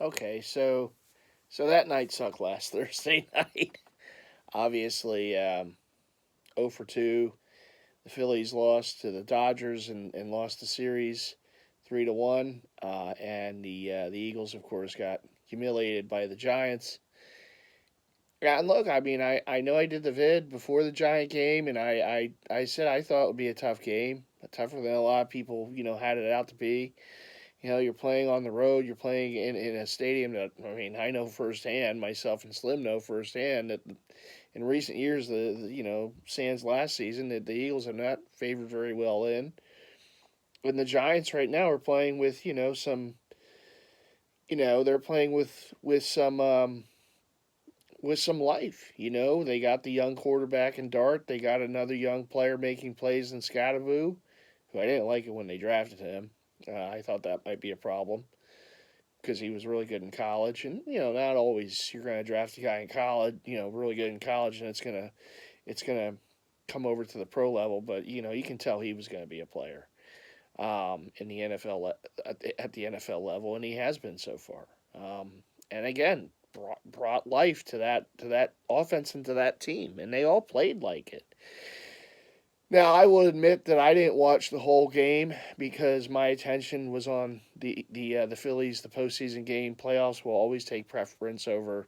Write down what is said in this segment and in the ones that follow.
Okay, so that night sucked last Thursday night. Obviously, 0 for 2. The Phillies lost to the Dodgers and lost the series 3-1. And the Eagles, of course, got humiliated by the Giants. Yeah, and look, I mean, I know I did the vid before the Giant game, and I said I thought it would be a tough game, tougher than a lot of people, had it out to be. You're playing on the road, you're playing in a stadium that, I mean, I know firsthand, myself and Slim know firsthand, that in recent years, sans last season, that the Eagles have not favored very well in. And the Giants right now are playing with, they're playing with some life. They got the young quarterback in Dart. They got another young player making plays in Scadaboo, who I didn't like it when they drafted him. I thought that might be a problem because he was really good in college, and not always you're going to draft a guy in college, really good in college, and it's gonna come over to the pro level. But you can tell he was going to be a player in the NFL at the NFL level, and he has been so far. And again, brought life to that offense and to that team, and they all played like it. Now, I will admit that I didn't watch the whole game because my attention was on the Phillies, the postseason game. Playoffs will always take preference over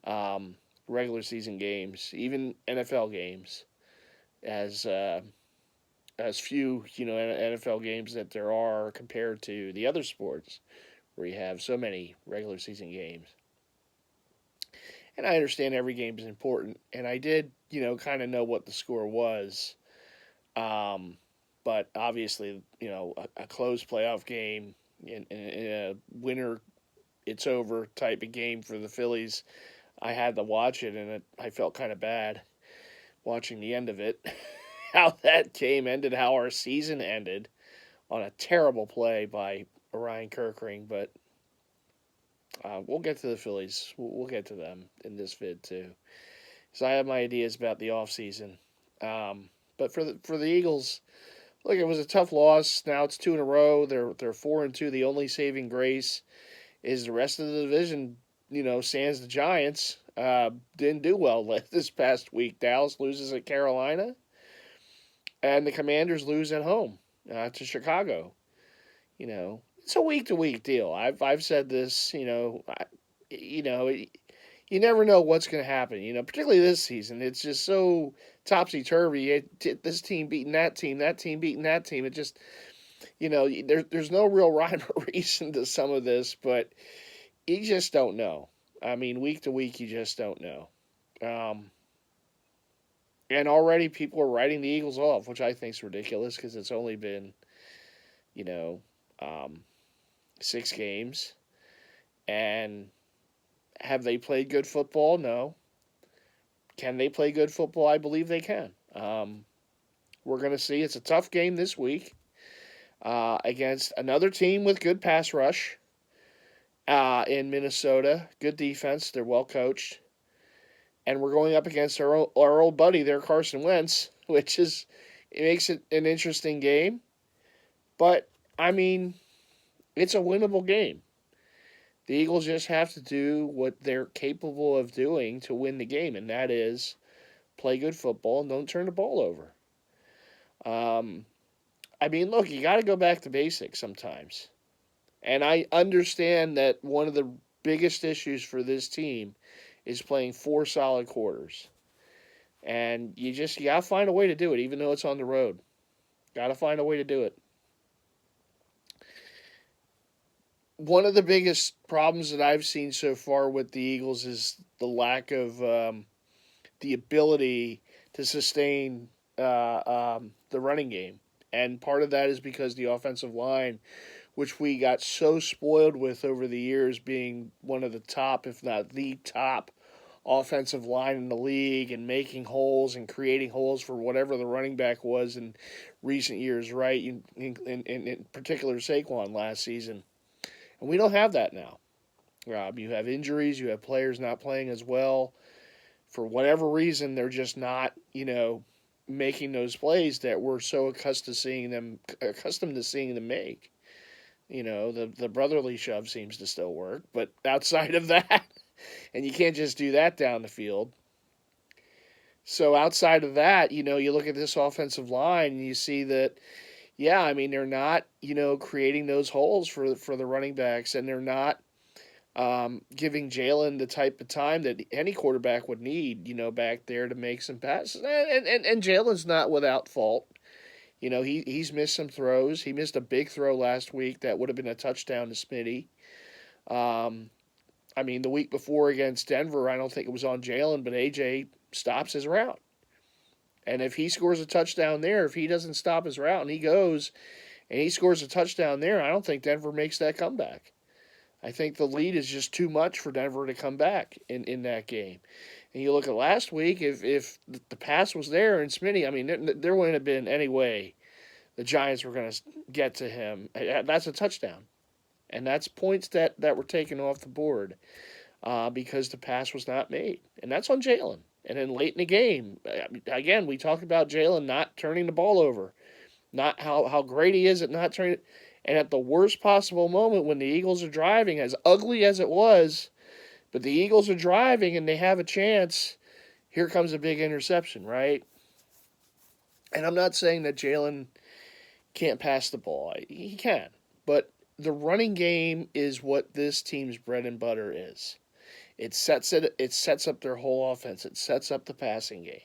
um, regular season games, even NFL games, as few NFL games that there are compared to the other sports where you have so many regular season games. And I understand every game is important, and I did kind of know what the score was. Um, but obviously, a close playoff game in a winner, it's over type of game for the Phillies. I had to watch it, and I felt kind of bad watching the end of it. How that game ended, how our season ended on a terrible play by Ryan Kirkring. But we'll get to the Phillies. We'll get to them in this vid too. So I have my ideas about the offseason. But for the Eagles, look, it was a tough loss. Now it's two in a row. They're 4-2. The only saving grace is the rest of the division. Sans the Giants didn't do well this past week. Dallas loses at Carolina, and the Commanders lose at home to Chicago. It's a week to week deal. I've said this. You never know what's going to happen. Particularly this season, it's just so topsy turvy. This team beating that team beating that team. It just there's no real rhyme or reason to some of this, but you just don't know. I mean, week to week, you just don't know. And already people are writing the Eagles off, which I think is ridiculous because it's only been you know um, 6 games, and have they played good football? No. Can they play good football? I believe they can. We're going to see. It's a tough game this week against another team with good pass rush in Minnesota. Good defense. They're well coached. And we're going up against our old buddy there, Carson Wentz, it makes it an interesting game. But, I mean, it's a winnable game. The Eagles just have to do what they're capable of doing to win the game, and that is play good football and don't turn the ball over. I mean, look, you got to go back to basics sometimes. And I understand that one of the biggest issues for this team is playing 4 solid quarters. And you got to find a way to do it, even though it's on the road. Got to find a way to do it. One of the biggest problems that I've seen so far with the Eagles is the lack of the ability to sustain the running game. And part of that is because the offensive line, which we got so spoiled with over the years, being one of the top, if not the top, offensive line in the league and making holes and creating holes for whatever the running back was in recent years, right? In particular, Saquon last season. And we don't have that now. You have injuries, you have players not playing as well. For whatever reason, they're just not, making those plays that we're so accustomed to seeing them make. The brotherly shove seems to still work, but outside of that, and you can't just do that down the field. So outside of that, you look at this offensive line and you see that, yeah, I mean they're not, creating those holes for the running backs, and they're not giving Jalen the type of time that any quarterback would need, back there to make some passes. And Jalen's not without fault. He's missed some throws. He missed a big throw last week that would have been a touchdown to Smitty. I mean, the week before against Denver, I don't think it was on Jalen, but AJ stops his route. And if he scores a touchdown there, if he doesn't stop his route and he goes and he scores a touchdown there, I don't think Denver makes that comeback. I think the lead is just too much for Denver to come back in that game. And you look at last week, if the pass was there and Smitty, I mean, there wouldn't have been any way the Giants were going to get to him. That's a touchdown. And that's points that were taken off the board because the pass was not made. And that's on Jalen. And then late in the game, again, we talk about Jalen not turning the ball over, not how great he is at not turning it. And at the worst possible moment when the Eagles are driving, as ugly as it was, but the Eagles are driving and they have a chance, here comes a big interception, right? And I'm not saying that Jalen can't pass the ball. He can. But the running game is what this team's bread and butter is. It sets up their whole offense. It sets up the passing game.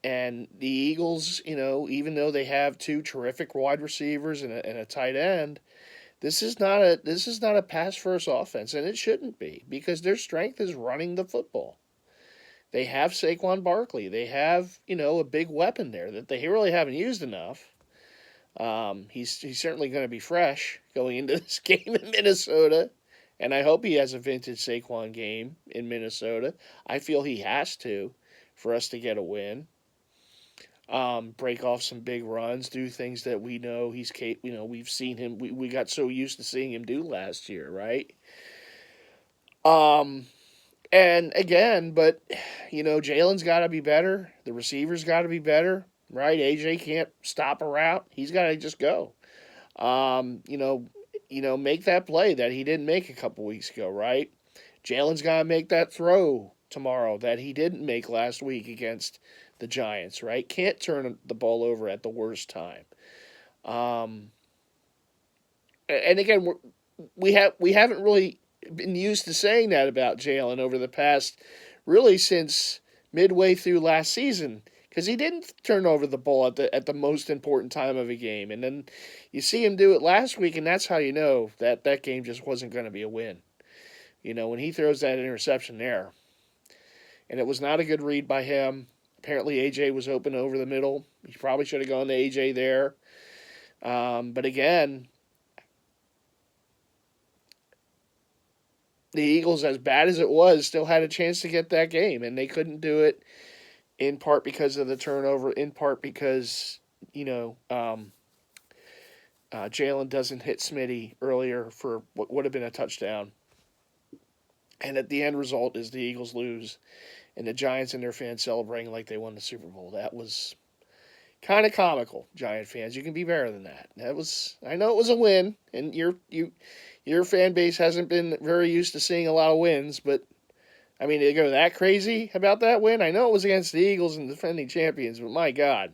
And the Eagles, even though they have two terrific wide receivers and a tight end, this is not a pass first offense, and it shouldn't be, because their strength is running the football. They have Saquon Barkley. They have a big weapon there that they really haven't used enough. He's certainly going to be fresh going into this game in Minnesota. And I hope he has a vintage Saquon game in Minnesota. I feel he has to for us to get a win. Break off some big runs, do things that we know he's capable. We've seen him. We got so used to seeing him do last year, right? And again, but Jalen's got to be better. The receivers got to be better, right? AJ can't stop a route. He's got to just go. Make that play that he didn't make a couple weeks ago, right? Jalen's got to make that throw tomorrow that he didn't make last week against the Giants, right? Can't turn the ball over at the worst time. And again, we haven't really been used to saying that about Jalen over the past, really since midway through last season, because he didn't turn over the ball at the most important time of a game. And then you see him do it last week, and that's how you know that game just wasn't going to be a win. When he throws that interception there. And it was not a good read by him. Apparently AJ was open over the middle. He probably should have gone to AJ there. But again, the Eagles, as bad as it was, still had a chance to get that game, and they couldn't do it, in part because of the turnover, in part because, Jalen doesn't hit Smitty earlier for what would have been a touchdown. And at the end result is the Eagles lose, and the Giants and their fans celebrating like they won the Super Bowl. That was kind of comical, Giant fans. You can be better than that. I know it was a win, and your fan base hasn't been very used to seeing a lot of wins, but I mean, to go that crazy about that win, I know it was against the Eagles and defending champions, but my God.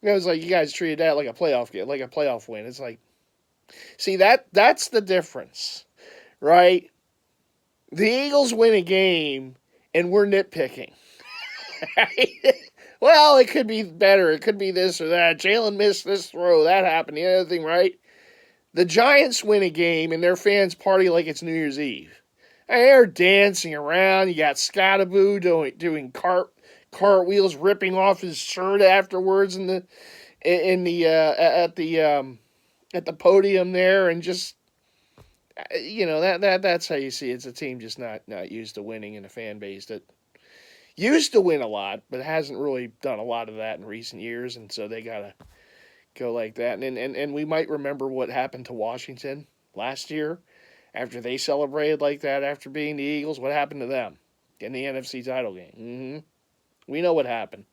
It was like you guys treated that like a playoff game, like a playoff win. It's like, see, that's the difference, right? The Eagles win a game, and we're nitpicking. Well, it could be better. It could be this or that. Jalen missed this throw. That happened. The other thing, right? The Giants win a game, and their fans party like it's New Year's Eve. And they're dancing around. You got Scottaboo doing cartwheels, ripping off his shirt afterwards at the podium there, and just that's how you see it's a team just not used to winning, in a fan base that used to win a lot, but hasn't really done a lot of that in recent years, and so they gotta go like that. And we might remember what happened to Washington last year after they celebrated like that after beating the Eagles. What happened to them in the NFC title game? Mm-hmm. We know what happened.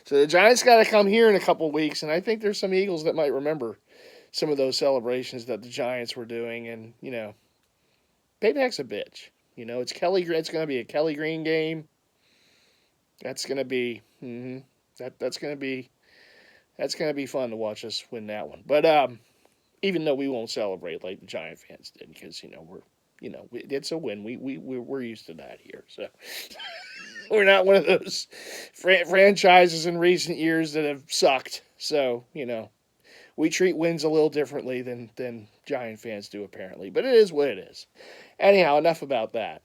So the Giants got to come here in a couple weeks, and I think there's some Eagles that might remember some of those celebrations that the Giants were doing, and payback's a bitch. It's Kelly. It's going to be a Kelly Green game. That's going to be that's going to be fun to watch us win that one. But even though we won't celebrate like the Giant fans did, because it's a win. We're used to that here. So we're not one of those franchises in recent years that have sucked. So we treat wins a little differently than Giant fans do apparently. But it is what it is. Anyhow, enough about that.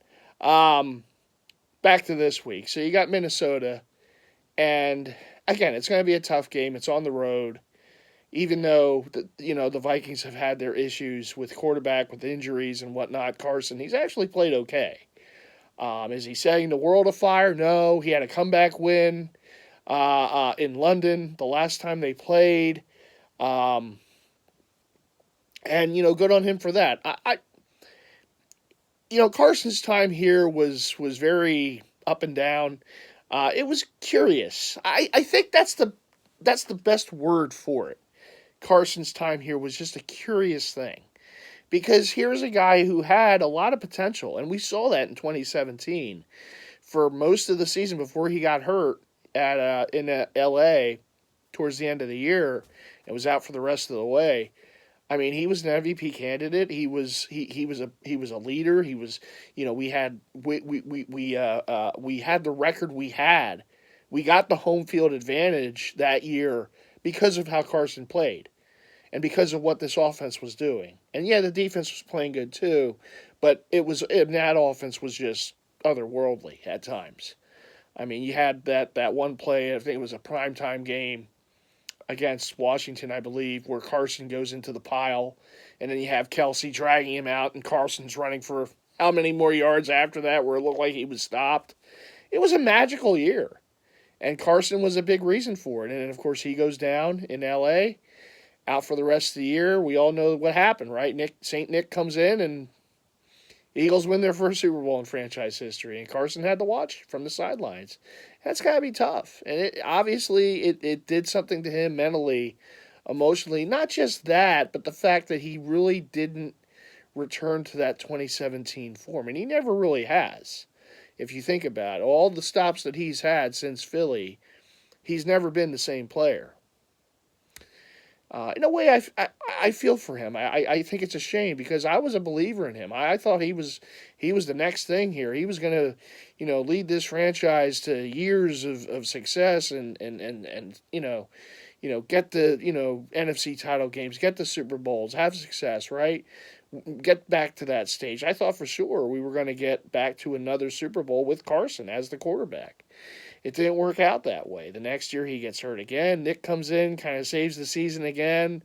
Back to this week. So you got Minnesota, and again, it's going to be a tough game. It's on the road. Even though the Vikings have had their issues with quarterback, with injuries and whatnot, Carson, he's actually played okay. Is he setting the world afire? No. He had a comeback win in London the last time they played. And, good on him for that. Carson's time here was very up and down. It was curious. I think that's the best word for it. Carson's time here was just a curious thing, because here's a guy who had a lot of potential, and we saw that in 2017 for most of the season before he got hurt in L.A. towards the end of the year and was out for the rest of the way. I mean, he was an MVP candidate. He was a leader. He was, we had the record we had. We got the home field advantage that year because of how Carson played and because of what this offense was doing. And yeah, the defense was playing good too, but that offense was just otherworldly at times. I mean, you had that one play, I think it was a primetime game against Washington, I believe, where Carson goes into the pile, and then you have Kelsey dragging him out, and Carson's running for how many more yards after that where it looked like he was stopped. It was a magical year, and Carson was a big reason for it. And then, of course, he goes down in L.A., out for the rest of the year. We all know what happened, right? St. Nick comes in, and the Eagles win their first Super Bowl in franchise history, and Carson had to watch from the sidelines. That's got to be tough. And it did something to him mentally, emotionally. Not just that, but the fact that he really didn't return to that 2017 form. And he never really has. If you think about it, all the stops that he's had since Philly, he's never been the same player. In a way, I feel for him. I think it's a shame, because I was a believer in him. I thought he was the next thing here. He was going to, lead this franchise to years of success and get the NFC title games, get the Super Bowls, have success, right? Get back to that stage. I thought for sure we were going to get back to another Super Bowl with Carson as the quarterback. It didn't work out that way. The next year he gets hurt again. Nick comes in, kind of saves the season again.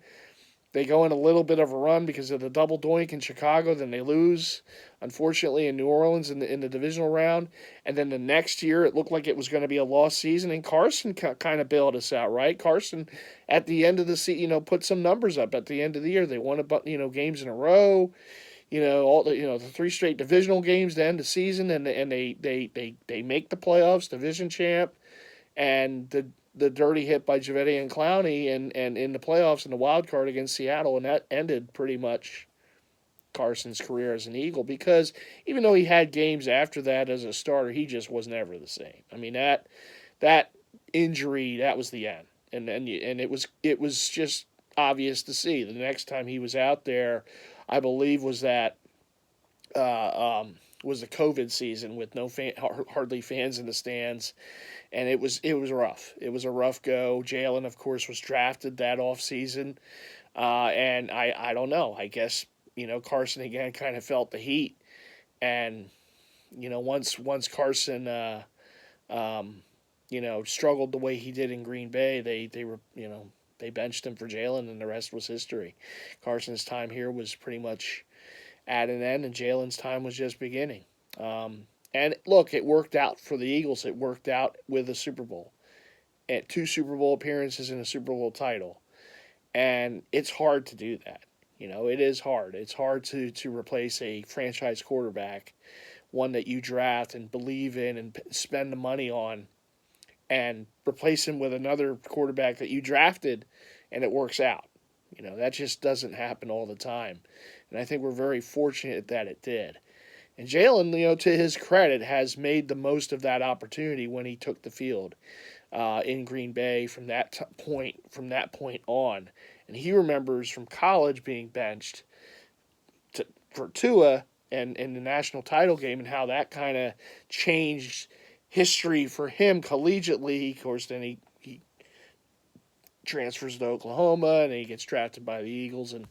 They go in a little bit of a run because of the double doink in Chicago. Then they lose, unfortunately, in New Orleans in the divisional round. And then the next year it looked like it was going to be a lost season. And Carson kind of bailed us out, right? Carson, at the end of the season, put some numbers up at the end of the year. They won games in a row. All the 3 straight divisional games to end the season, and they make the playoffs, division champ, and the dirty hit by Javetti and Clowney and in the playoffs in the wild card against Seattle, and that ended pretty much Carson's career as an Eagle, because even though he had games after that as a starter, he just was never the same. I mean, that injury, that was the end, and it was just obvious to see. The next time he was out there, I believe, was the COVID season with hardly fans in the stands, and it was rough. It was a rough go. Jalen, of course, was drafted that off season, and I don't know. I guess Carson again kind of felt the heat, and once Carson struggled the way he did in Green Bay, they were they benched him for Jalen, and the rest was history. Carson's time here was pretty much at an end, and Jalen's time was just beginning. And look, it worked out for the Eagles. It worked out with a Super Bowl. At 2 Super Bowl appearances and a Super Bowl title. And it's hard to do that. It is hard. It's hard to replace a franchise quarterback, one that you draft and believe in and spend the money on, and replace him with another quarterback that you drafted, and it works out. That just doesn't happen all the time. And I think we're very fortunate that it did. And Jalen, to his credit, has made the most of that opportunity when he took the field in Green Bay from that point on. And he remembers from college being benched for Tua and in the national title game, and how that kind of changed history for him collegiately. Of course, then he transfers to Oklahoma and he gets drafted by the Eagles, and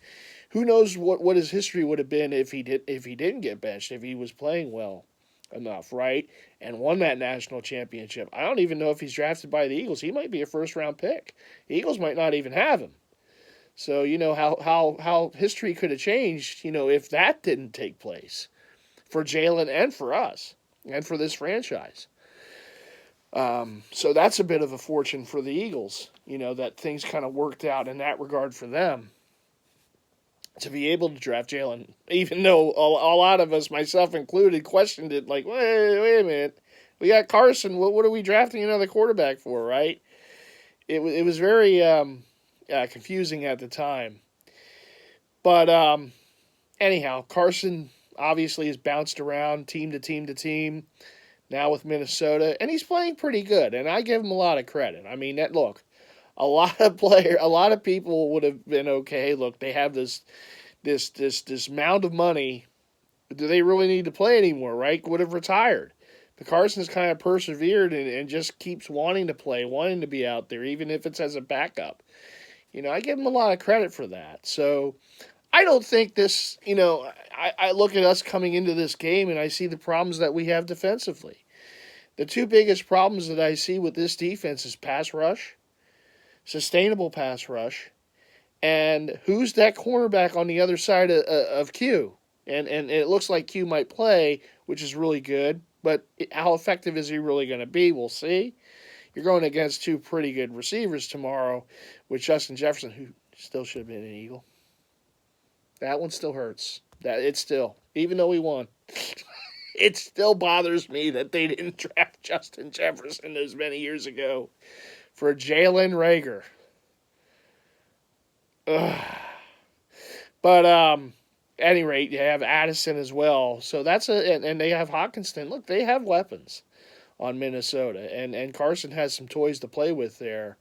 who knows what his history would have been if he didn't get benched, if he was playing well enough, right? And won that national championship. I don't even know if he's drafted by the Eagles. He might be a first round pick. The Eagles might not even have him. So how history could have changed, if that didn't take place for Jalen and for us and for this franchise. So that's a bit of a fortune for the Eagles, that things kind of worked out in that regard for them. To be able to draft Jalen, even though a lot of us, myself included, questioned it, like, wait a minute, we got Carson, what are we drafting another quarterback for, right? It was very confusing at the time. But anyhow, Carson obviously has bounced around team to team to team, now with Minnesota, and he's playing pretty good, and I give him a lot of credit. I mean, look, a lot of people would have been okay. Look, they have this mound of money. Do they really need to play anymore, right? Would have retired. But Carson's kind of persevered and just keeps wanting to play, wanting to be out there, even if it's as a backup. I give him a lot of credit for that. So I don't think this, I look at us coming into this game and I see the problems that we have defensively. The two biggest problems that I see with this defense is pass rush, sustainable pass rush, and who's that cornerback on the other side of Q? And it looks like Q might play, which is really good, but how effective is he really going to be? We'll see. You're going against two pretty good receivers tomorrow with Justin Jefferson, who still should have been an Eagle. That one still hurts. Even though we won, it still bothers me that they didn't draft Justin Jefferson as many years ago for Jalen Reagor. But at any rate, you have Addison as well. So and they have Hawkinson. Look, they have weapons on Minnesota, and Carson has some toys to play with there.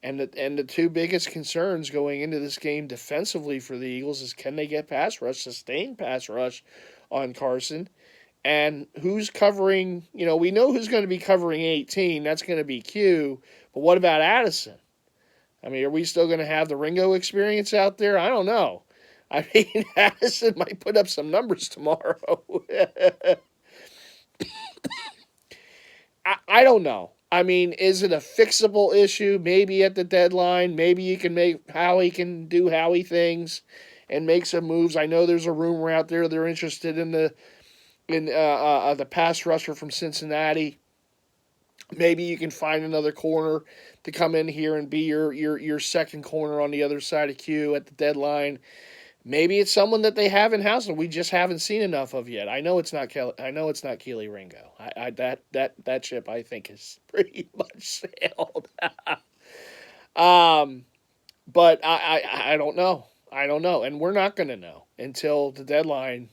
And the two biggest concerns going into this game defensively for the Eagles is, can they get sustained pass rush on Carson? And who's covering, we know who's going to be covering 18. That's going to be Q. But what about Addison? I mean, are we still going to have the Ringo experience out there? I don't know. I mean, Addison might put up some numbers tomorrow. I don't know. I mean, is it a fixable issue? Maybe at the deadline. Maybe you can make Howie can do Howie things and make some moves. I know there's a rumor out there they're interested in the pass rusher from Cincinnati. Maybe you can find another corner to come in here and be your second corner on the other side of Q at the deadline. Maybe it's someone that they have in house and we just haven't seen enough of yet. I know it's not Keely Ringo. That ship I think is pretty much sailed. But I don't know. I don't know, and we're not going to know until the deadline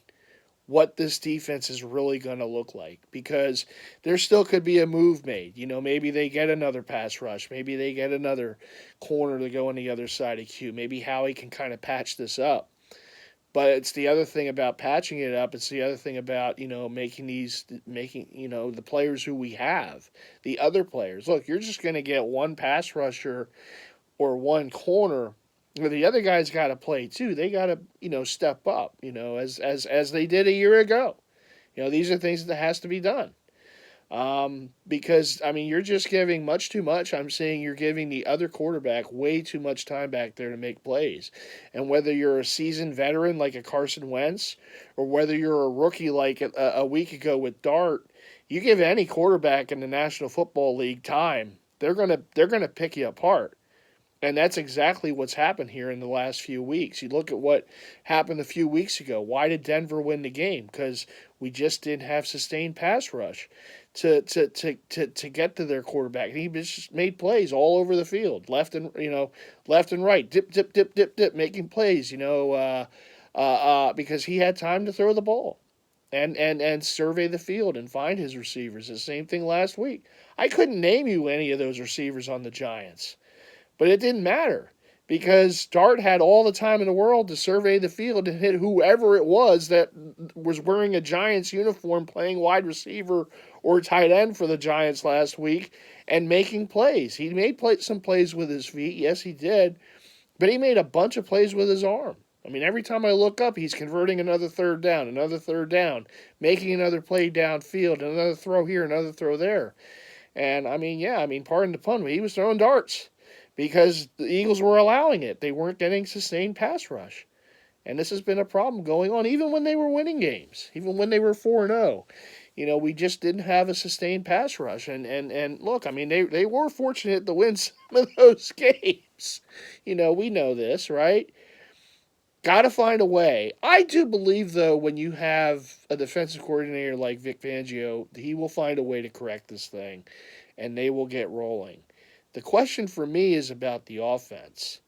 what this defense is really going to look like, because there still could be a move made. Maybe they get another pass rush. Maybe they get another corner to go on the other side of Q. Maybe Howie can kind of patch this up. But it's the other thing about patching it up. It's the other thing about, making the players who we have, the other players. Look, you're just going to get one pass rusher or one corner. The other guys got to play too. They got to, step up, as they did a year ago. These are things that has to be done. Because, you're just giving much too much. I'm saying you're giving the other quarterback way too much time back there to make plays. And whether you're a seasoned veteran like a Carson Wentz, or whether you're a rookie like a week ago with Dart, you give any quarterback in the National Football League time, they're gonna pick you apart. And that's exactly what's happened here in the last few weeks. You look at what happened a few weeks ago. Why did Denver win the game? Because we just didn't have sustained pass rush to get to their quarterback. And he just made plays all over the field, left and right, dip, dip, dip, dip, dip, making plays. Because he had time to throw the ball and survey the field and find his receivers. The same thing last week. I couldn't name you any of those receivers on the Giants. But it didn't matter because Dart had all the time in the world to survey the field and hit whoever it was that was wearing a Giants uniform playing wide receiver or tight end for the Giants last week and making plays. He made some plays with his feet. Yes, he did. But he made a bunch of plays with his arm. I mean, every time I look up, he's converting another third down, making another play downfield, another throw here, another throw there. And, pardon the pun, but he was throwing darts because the Eagles were allowing it. They weren't getting sustained pass rush. And this has been a problem going on even when they were winning games, even when they were 4-0. We just didn't have a sustained pass rush. And look, they were fortunate to win some of those games. We know this, right? Got to find a way. I do believe, though, when you have a defensive coordinator like Vic Fangio, he will find a way to correct this thing, and they will get rolling. The question for me is about the offense.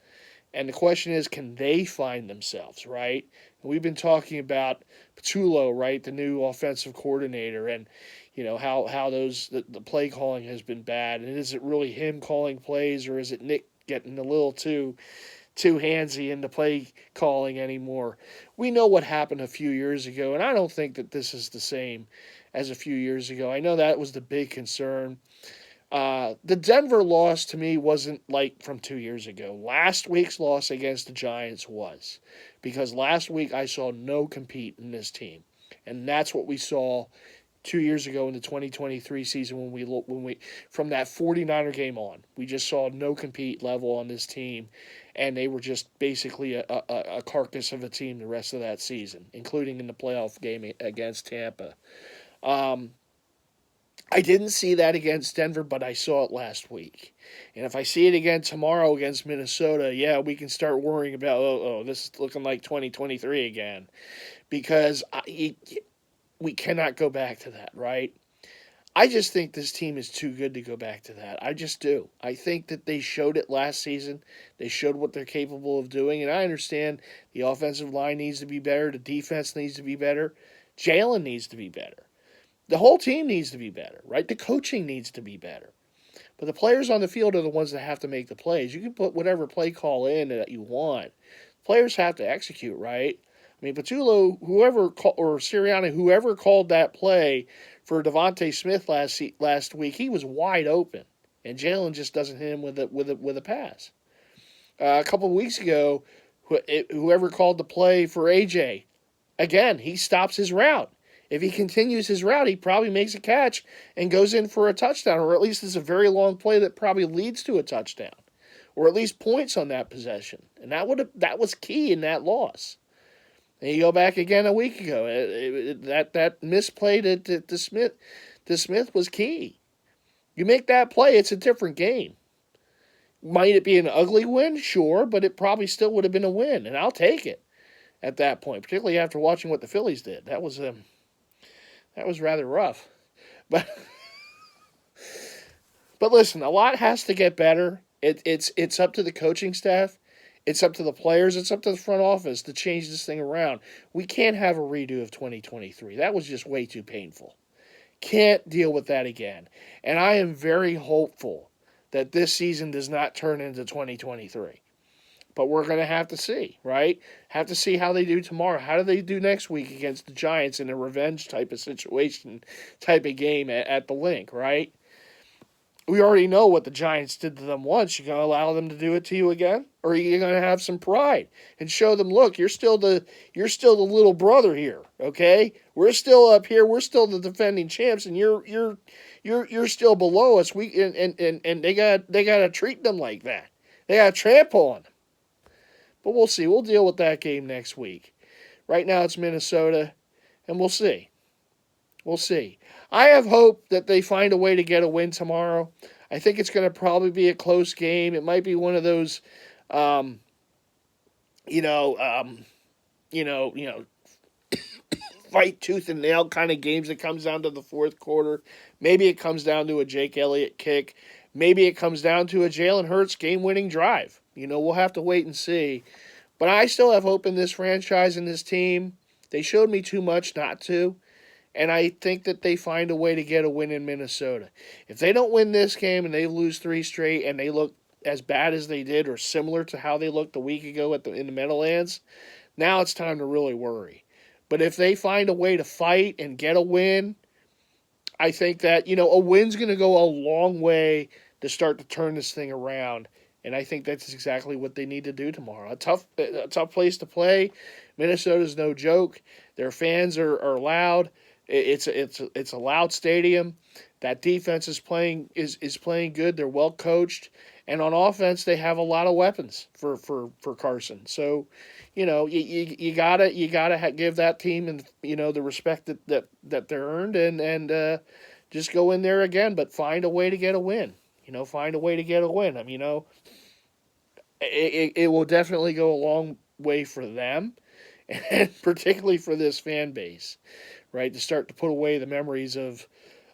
And the question is, can they find themselves, right? We've been talking about Patullo, right, the new offensive coordinator, and how the play calling has been bad. And is it really him calling plays, or is it Nick getting a little too handsy in the play calling anymore? We know what happened a few years ago, and I don't think that this is the same as a few years ago. I know that was the big concern. The Denver loss to me wasn't like from 2 years ago. Last week's loss against the Giants was, because last week I saw no compete in this team, and that's what we saw 2 years ago in the 2023 season when we from that 49er game on, we just saw no compete level on this team, and they were just basically a carcass of a team the rest of that season, including in the playoff game against Tampa. I didn't see that against Denver, but I saw it last week. And if I see it again tomorrow against Minnesota, yeah, we can start worrying about, this is looking like 2023 again. Because we cannot go back to that, right? I just think this team is too good to go back to that. I just do. I think that they showed it last season. They showed what they're capable of doing. And I understand the offensive line needs to be better. The defense needs to be better. Jalen needs to be better. The whole team needs to be better, right? The coaching needs to be better. But the players on the field are the ones that have to make the plays. You can put whatever play call in that you want. Players have to execute, right? Patullo, or Sirianni, whoever called that play for Devontae Smith last week, he was wide open, and Jalen just doesn't hit him with a pass. A couple of weeks ago, whoever called the play for AJ, again, he stops his route. If he continues his route, he probably makes a catch and goes in for a touchdown, or at least it's a very long play that probably leads to a touchdown, or at least points on that possession. And that was key in that loss. And you go back again a week ago, that misplay to Smith was key. You make that play, it's a different game. Might it be an ugly win? Sure, but it probably still would have been a win, and I'll take it at that point, particularly after watching what the Phillies did. That was rather rough. But listen, a lot has to get better. It's up to the coaching staff. It's up to the players. It's up to the front office to change this thing around. We can't have a redo of 2023. That was just way too painful. Can't deal with that again. And I am very hopeful that this season does not turn into 2023. But we're going to have to see, right? Have to see how they do tomorrow. How do they do next week against the Giants in a revenge type of situation, type of game at the Link, right? We already know what the Giants did to them once. You going to allow them to do it to you again? Or are you going to have some pride and show them, look, you're still the little brother here, okay? We're still up here. We're still the defending champs, and you're still below us. And they got to treat them like that. They got to trample on them. But we'll see. We'll deal with that game next week. Right now it's Minnesota, and we'll see. We'll see. I have hope that they find a way to get a win tomorrow. I think it's going to probably be a close game. It might be one of those, um, you know, um, you know, fight tooth and nail kind of games that comes down to the fourth quarter. Maybe it comes down to a Jake Elliott kick. Maybe it comes down to a Jalen Hurts game-winning drive. We'll have to wait and see. But I still have hope in this franchise and this team. They showed me too much not to. And I think that they find a way to get a win in Minnesota. If they don't win this game and they lose 3 straight and they look as bad as they did or similar to how they looked a week ago in the Meadowlands, now it's time to really worry. But if they find a way to fight and get a win, I think that, a win's going to go a long way to start to turn this thing around. And I think that's exactly what they need to do tomorrow. A tough place to play. Minnesota's no joke. Their fans are loud. It's a loud stadium. That defense is playing good. They're well coached, and on offense they have a lot of weapons for Carson. So, you gotta give that team and the respect that they're earned, and just go in there again, but find a way to get a win. Find a way to get a win. I mean, it will definitely go a long way for them, and particularly for this fan base, right? To start to put away the memories of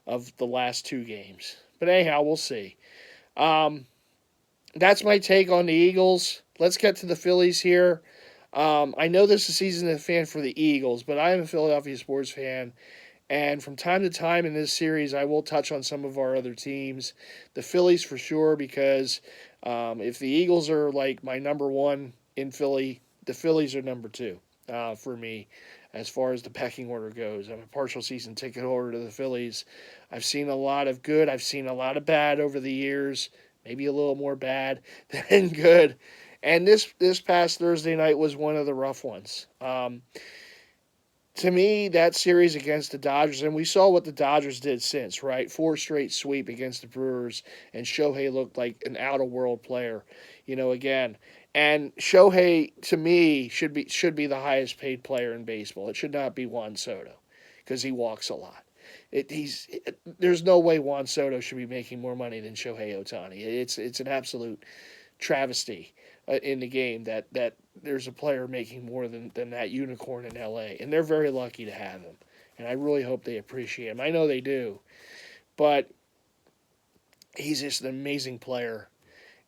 the last 2 games. But anyhow, we'll see. That's my take on the Eagles. Let's get to the Phillies here. I know this is a season fan for the Eagles, but I am a Philadelphia sports fan. And from time to time in this series, I will touch on some of our other teams. The Phillies for sure, because if the Eagles are like my number 1 in Philly, the Phillies are number 2 for me as far as the pecking order goes. I'm a partial season ticket holder to the Phillies. I've seen a lot of good. I've seen a lot of bad over the years, maybe a little more bad than good. And this past Thursday night was one of the rough ones. To me, that series against the Dodgers, and we saw what the Dodgers did since, right? 4 straight sweep against the Brewers, and Shohei looked like an out-of-world player, again. And Shohei, to me, should be the highest-paid player in baseball. It should not be Juan Soto, because he walks a lot. There's no way Juan Soto should be making more money than Shohei Ohtani. It's an absolute travesty in the game that there's a player making more than that unicorn in LA, and they're very lucky to have him, and I really hope they appreciate him. I know they do, but he's just an amazing player.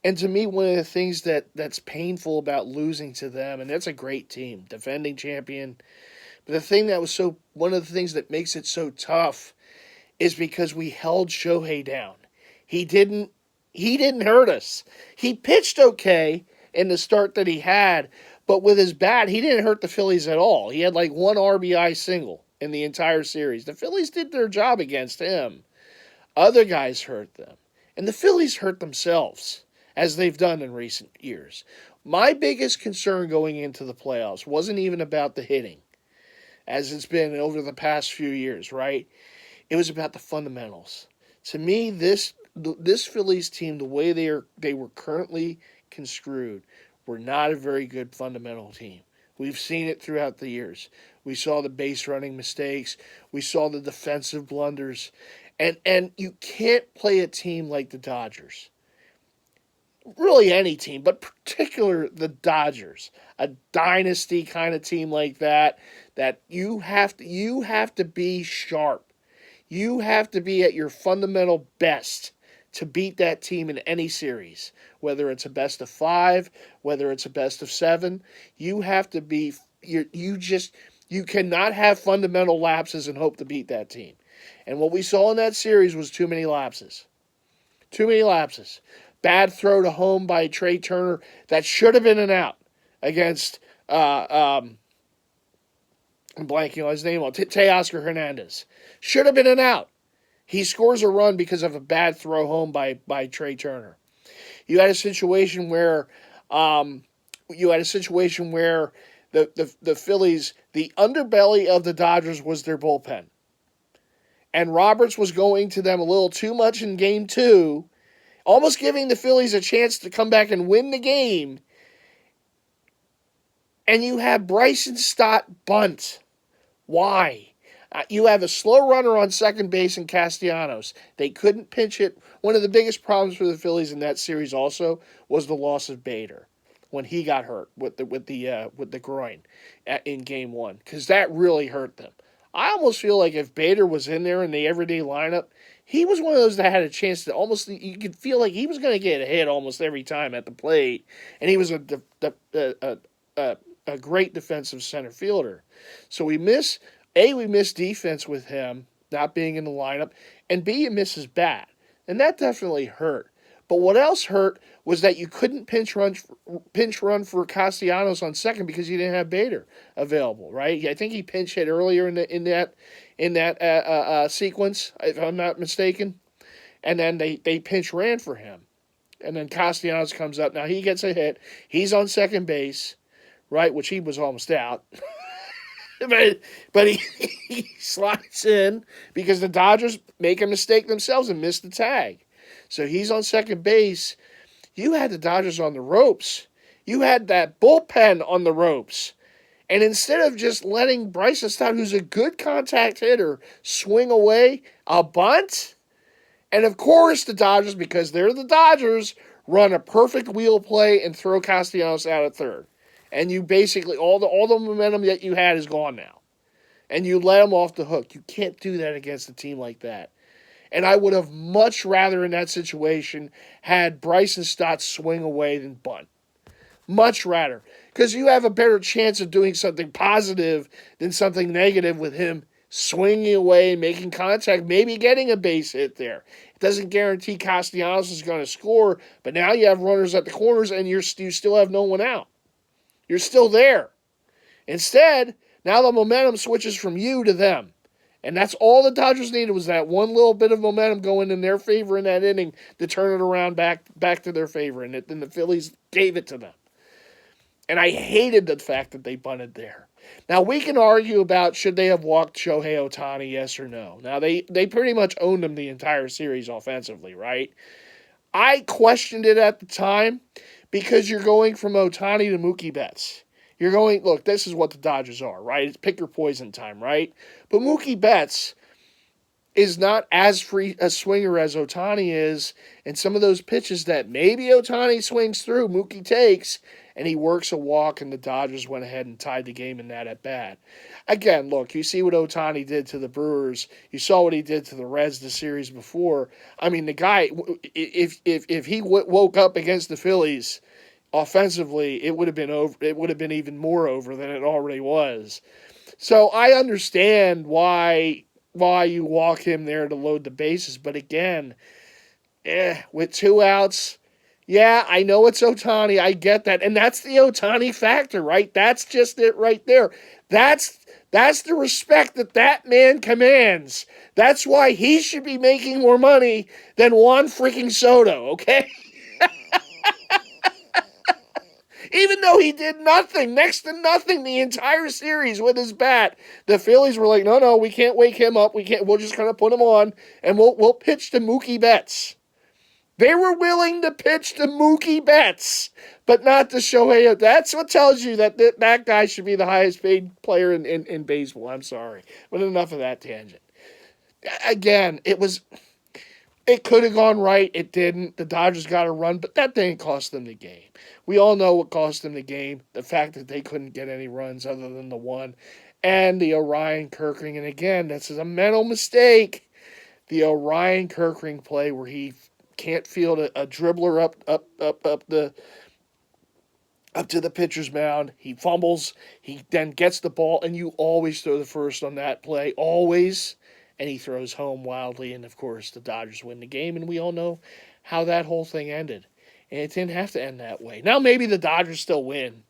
And to me, one of the things that's painful about losing to them, and that's a great team, defending champion, but one of the things that makes it so tough is because we held Shohei down. He didn't hurt us. He pitched okay in the start that he had, but with his bat, he didn't hurt the Phillies at all. He had like 1 RBI single in the entire series. The Phillies did their job against him. Other guys hurt them, and the Phillies hurt themselves, as they've done in recent years. My biggest concern going into the playoffs wasn't even about the hitting, as it's been over the past few years, right? It was about the fundamentals. To me, this Phillies team, the way they were currently construed, were not a very good fundamental team. We've seen it throughout the years. We saw the base running mistakes. We saw the defensive blunders. And you can't play a team like the Dodgers. Really any team, but particularly the Dodgers. A dynasty kind of team like that you have to be sharp. You have to be at your fundamental best to beat that team in any series, whether it's a best of 5, whether it's a best of 7. You have to be you cannot have fundamental lapses and hope to beat that team. And what we saw in that series was too many lapses. Too many lapses. Bad throw to home by Trey Turner that should have been an out against I'm blanking on his name, Teoscar Hernandez. Should have been an out. He scores a run because of a bad throw home by Trey Turner. You had a situation where the Phillies, the underbelly of the Dodgers was their bullpen. And Roberts was going to them a little too much in game 2, almost giving the Phillies a chance to come back and win the game. And you have Bryson Stott bunt. Why? You have a slow runner on second base in Castellanos. They couldn't pinch hit. One of the biggest problems for the Phillies in that series also was the loss of Bader when he got hurt with the groin in Game 1, because that really hurt them. I almost feel like if Bader was in there in the everyday lineup, he was one of those that had a chance to almost, you could feel like he was going to get a hit almost every time at the plate, and he was a great defensive center fielder. So we miss defense with him not being in the lineup, and B, you miss his bat, and that definitely hurt. But what else hurt was that you couldn't pinch run for Castellanos on second because you didn't have Bader available, right? I think he pinch hit earlier in that sequence, if I'm not mistaken, and then they pinch ran for him, and then Castellanos comes up. Now he gets a hit. He's on second base, right, which he was almost out. but he slides in because the Dodgers make a mistake themselves and miss the tag. So he's on second base. You had the Dodgers on the ropes. You had that bullpen on the ropes. And instead of just letting Bryson Stott, who's a good contact hitter, swing away a bunt, and of course the Dodgers, because they're the Dodgers, run a perfect wheel play and throw Castellanos out at third. And you basically, all the momentum that you had is gone now. And you let them off the hook. You can't do that against a team like that. And I would have much rather in that situation had Bryson Stott swing away than bunt. Much rather. Because you have a better chance of doing something positive than something negative with him swinging away, making contact, maybe getting a base hit there. It doesn't guarantee Castellanos is going to score, but now you have runners at the corners and you still have no one out. You're still there. Instead, now the momentum switches from you to them. And that's all the Dodgers needed, was that one little bit of momentum going in their favor in that inning to turn it around back to their favor. And then the Phillies gave it to them. And I hated the fact that they bunted there. Now, we can argue about should they have walked Shohei Ohtani, yes or no. Now, they pretty much owned him the entire series offensively, right? I questioned it at the time because you're going from Ohtani to Mookie Betts. You're going, look, this is what the Dodgers are, right? It's pick your poison time, right? But Mookie Betts is not as free a swinger as Ohtani is, and some of those pitches that maybe Ohtani swings through, Mookie takes, and he works a walk, and the Dodgers went ahead and tied the game in that at bat. Again, look, you see what Ohtani did to the Brewers. You saw what he did to the Reds the series before. I mean, the guy, if he woke up against the Phillies offensively, it would have been over. It would have been even more over than it already was. So I understand why you walk him there to load the bases, but again, with 2 outs, yeah, I know it's Ohtani. I get that, and that's the Ohtani factor, right? That's just it right there. That's the respect that man commands. That's why he should be making more money than Juan freaking Soto, okay? Even though he did nothing, next to nothing, the entire series with his bat, the Phillies were like, no, we can't wake him up. We'll just kind of put him on, and we'll pitch to Mookie Betts. They were willing to pitch to Mookie Betts, but not to Shohei. That's what tells you that guy should be the highest paid player in baseball. I'm sorry. But enough of that tangent. Again, it could have gone right. It didn't. The Dodgers got a run, but that didn't cost them the game. We all know what cost them the game. The fact that they couldn't get any runs other than the one. And the Orion Kerkering. And again, this is a mental mistake. The Orion Kerkering play where he can't field a dribbler up to the pitcher's mound. He fumbles. He then gets the ball, and you always throw the first on that play. Always. And he throws home wildly, and of course the Dodgers win the game, and we all know how that whole thing ended. And it didn't have to end that way. Now maybe the Dodgers still win.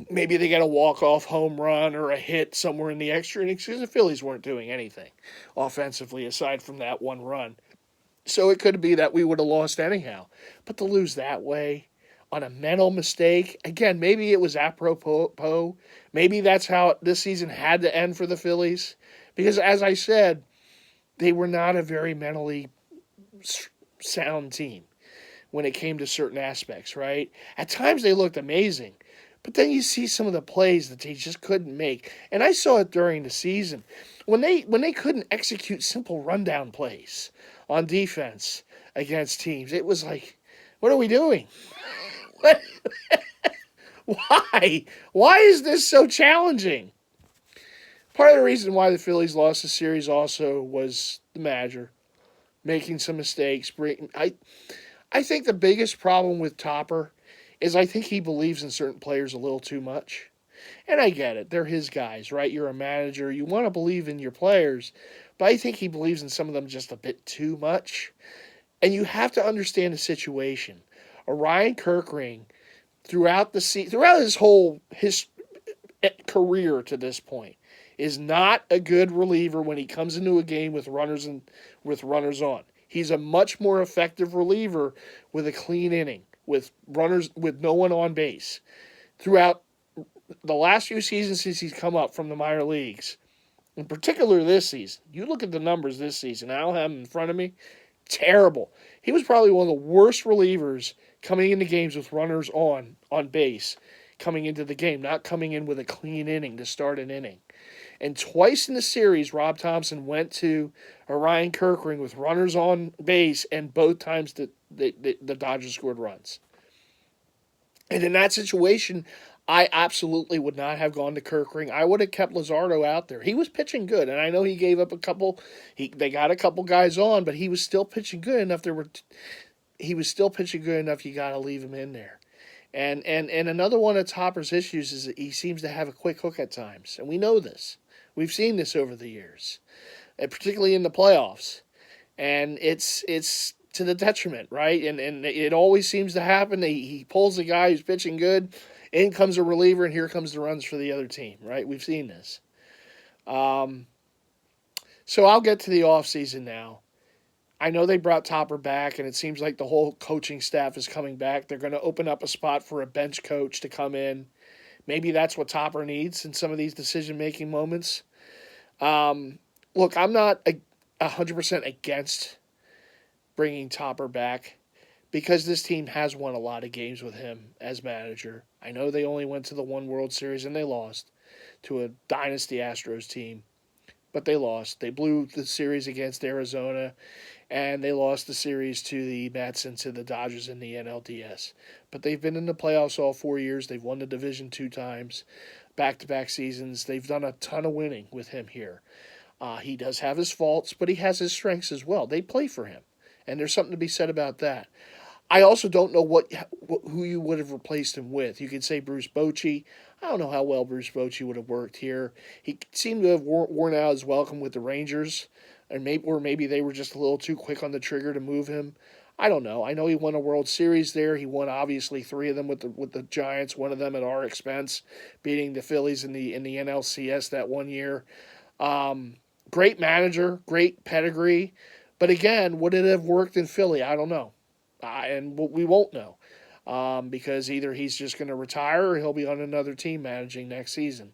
Maybe they get a walk-off home run or a hit somewhere in the extra innings because the Phillies weren't doing anything offensively aside from that one run. So it could be that we would have lost anyhow. But to lose that way on a mental mistake, again, maybe it was apropos. Maybe that's how this season had to end for the Phillies. Because as I said, they were not a very mentally sound team when it came to certain aspects, right? At times they looked amazing. But then you see some of the plays that they just couldn't make. And I saw it during the season. When they couldn't execute simple rundown plays on defense against teams, it was like, what are we doing? What? Why? Why is this so challenging? Part of the reason why the Phillies lost the series also was the manager making some mistakes. I think the biggest problem with Topper is I think he believes in certain players a little too much. And I get it. They're his guys, right? You're a manager. You want to believe in your players. But I think he believes in some of them just a bit too much. And you have to understand the situation. Orion Kirkring, throughout his career to this point, is not a good reliever when he comes into a game with runners on. He's a much more effective reliever with a clean inning, with runners with no one on base. Throughout the last few seasons since he's come up from the minor leagues, in particular this season, you look at the numbers this season, I don't have them in front of me, terrible. He was probably one of the worst relievers coming into games with runners on base, coming into the game, not coming in with a clean inning to start an inning. And twice in the series, Rob Thompson went to Orion Kirkring with runners on base, and both times the Dodgers scored runs. And in that situation, I absolutely would not have gone to Kirkring. I would have kept Luzardo out there. He was pitching good, and I know he gave up a couple. They got a couple guys on, but he was still pitching good enough. He was still pitching good enough. You got to leave him in there. And another one of Topper's issues is that he seems to have a quick hook at times, and we know this. We've seen this over the years, and particularly in the playoffs, and it's to the detriment, right? And it always seems to happen. He pulls the guy who's pitching good, in comes a reliever, and here comes the runs for the other team, right? We've seen this. So I'll get to the offseason now. I know they brought Topper back, and it seems like the whole coaching staff is coming back. They're going to open up a spot for a bench coach to come in. Maybe that's what Topper needs in some of these decision-making moments. Look, I'm not 100% against bringing Topper back because this team has won a lot of games with him as manager. I know they only went to the one World Series and they lost to a dynasty Astros team, but they lost. They blew the series against Arizona, and they lost the series to the Mets and to the Dodgers in the NLDS. But they've been in the playoffs all 4 years. They've won the division 2 times, back-to-back seasons. They've done a ton of winning with him here. He does have his faults, but he has his strengths as well. They play for him, and there's something to be said about that. I also don't know who you would have replaced him with. You could say Bruce Bochy. I don't know how well Bruce Bochy would have worked here. He seemed to have worn out his welcome with the Rangers, and maybe they were just a little too quick on the trigger to move him. I don't know. I know he won a World Series there. He won obviously 3 of them with the Giants, one of them at our expense, beating the Phillies in the NLCS that one year. Great manager, great pedigree, but again, would it have worked in Philly? I don't know. And we won't know because either he's just going to retire or he'll be on another team managing next season.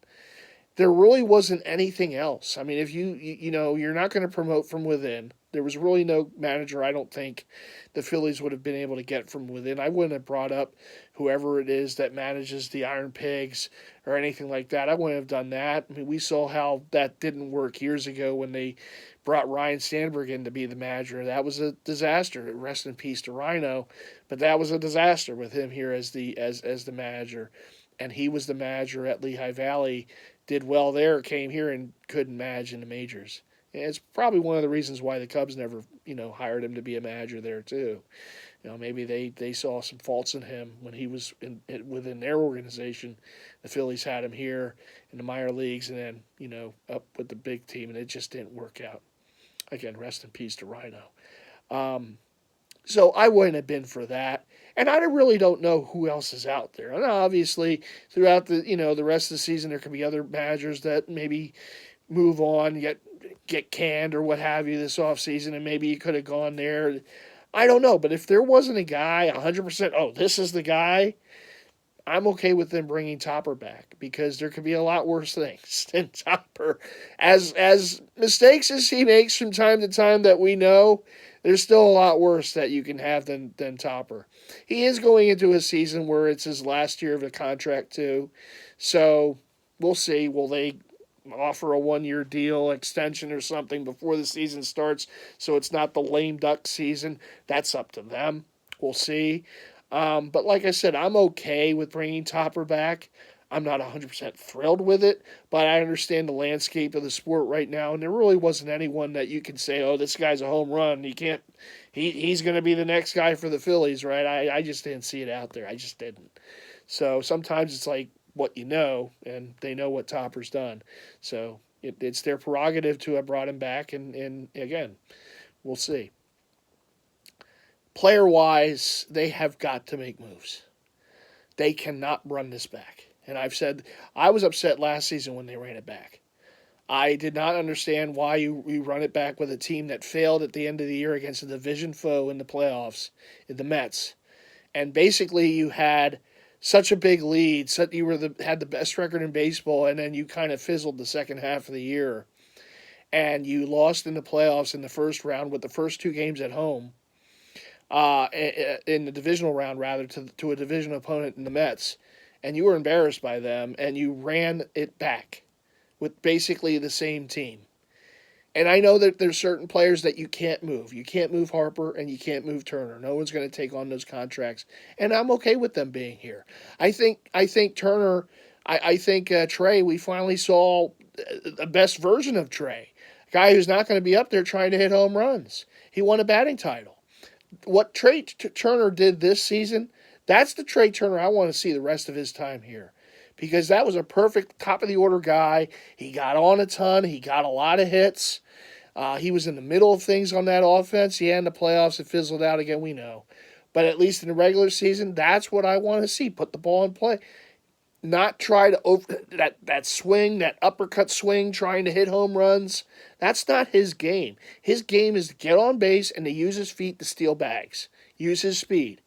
There really wasn't anything else. I mean, if you're not going to promote from within. There was really no manager I don't think the Phillies would have been able to get from within. I wouldn't have brought up whoever it is that manages the Iron Pigs or anything like that. I wouldn't have done that. I mean, we saw how that didn't work years ago when they brought Ryan Sandberg in to be the manager. That was a disaster. Rest in peace to Rhino, but that was a disaster with him here as the manager. And he was the manager at Lehigh Valley, did well there, came here and couldn't manage in the majors. And it's probably one of the reasons why the Cubs never, hired him to be a manager there too. Maybe they saw some faults in him when he was within their organization. The Phillies had him here in the minor leagues and then, up with the big team, and it just didn't work out. Again, rest in peace to Rhino. So I wouldn't have been for that. And I really don't know who else is out there. And obviously, throughout the rest of the season, there could be other managers that maybe move on, get canned or what have you this offseason, and maybe you could have gone there. I don't know. But if there wasn't a guy 100%, this is the guy, I'm okay with them bringing Topper back because there could be a lot worse things than Topper. As mistakes as he makes from time to time that we know, There's still a lot worse that you can have than Topper. He is going into a season where it's his last year of the contract too, so we'll see. Will they offer a 1 year deal extension or something before the season starts, so it's not the lame duck season? That's up to them. We'll see. But like I said, I'm okay with bringing Topper back. I'm not 100% thrilled with it, but I understand the landscape of the sport right now, and there really wasn't anyone that you can say, oh, this guy's a home run. He can't. He's going to be the next guy for the Phillies, right? I just didn't see it out there. I just didn't. So sometimes it's like what you know, and they know what Topper's done. So it's their prerogative to have brought him back, and again, we'll see. Player-wise, they have got to make moves. They cannot run this back. And I've said I was upset last season when they ran it back. I did not understand why you run it back with a team that failed at the end of the year against a division foe in the playoffs, in the Mets. And basically you had such a big lead, so you had the best record in baseball, and then you kind of fizzled the second half of the year. And you lost in the playoffs in the first round with the first two games at home. In the divisional round, rather, to a division opponent in the Mets, and you were embarrassed by them, and you ran it back with basically the same team. And I know that there's certain players that you can't move. You can't move Harper, and you can't move Turner. No one's going to take on those contracts, and I'm okay with them being here. I think Turner. I think Trey. We finally saw the best version of Trey, a guy who's not going to be up there trying to hit home runs. He won a batting title. What Trey Turner did this season, that's the Trey Turner I want to see the rest of his time here. Because that was a perfect top-of-the-order guy. He got on a ton. He got a lot of hits. He was in the middle of things on that offense. Yeah, in the playoffs, it fizzled out again, we know. But at least in the regular season, that's what I want to see. Put the ball in play. Not try to that swing, that uppercut swing, trying to hit home runs. That's not his game. His game is to get on base and to use his feet to steal bags. Use his speed.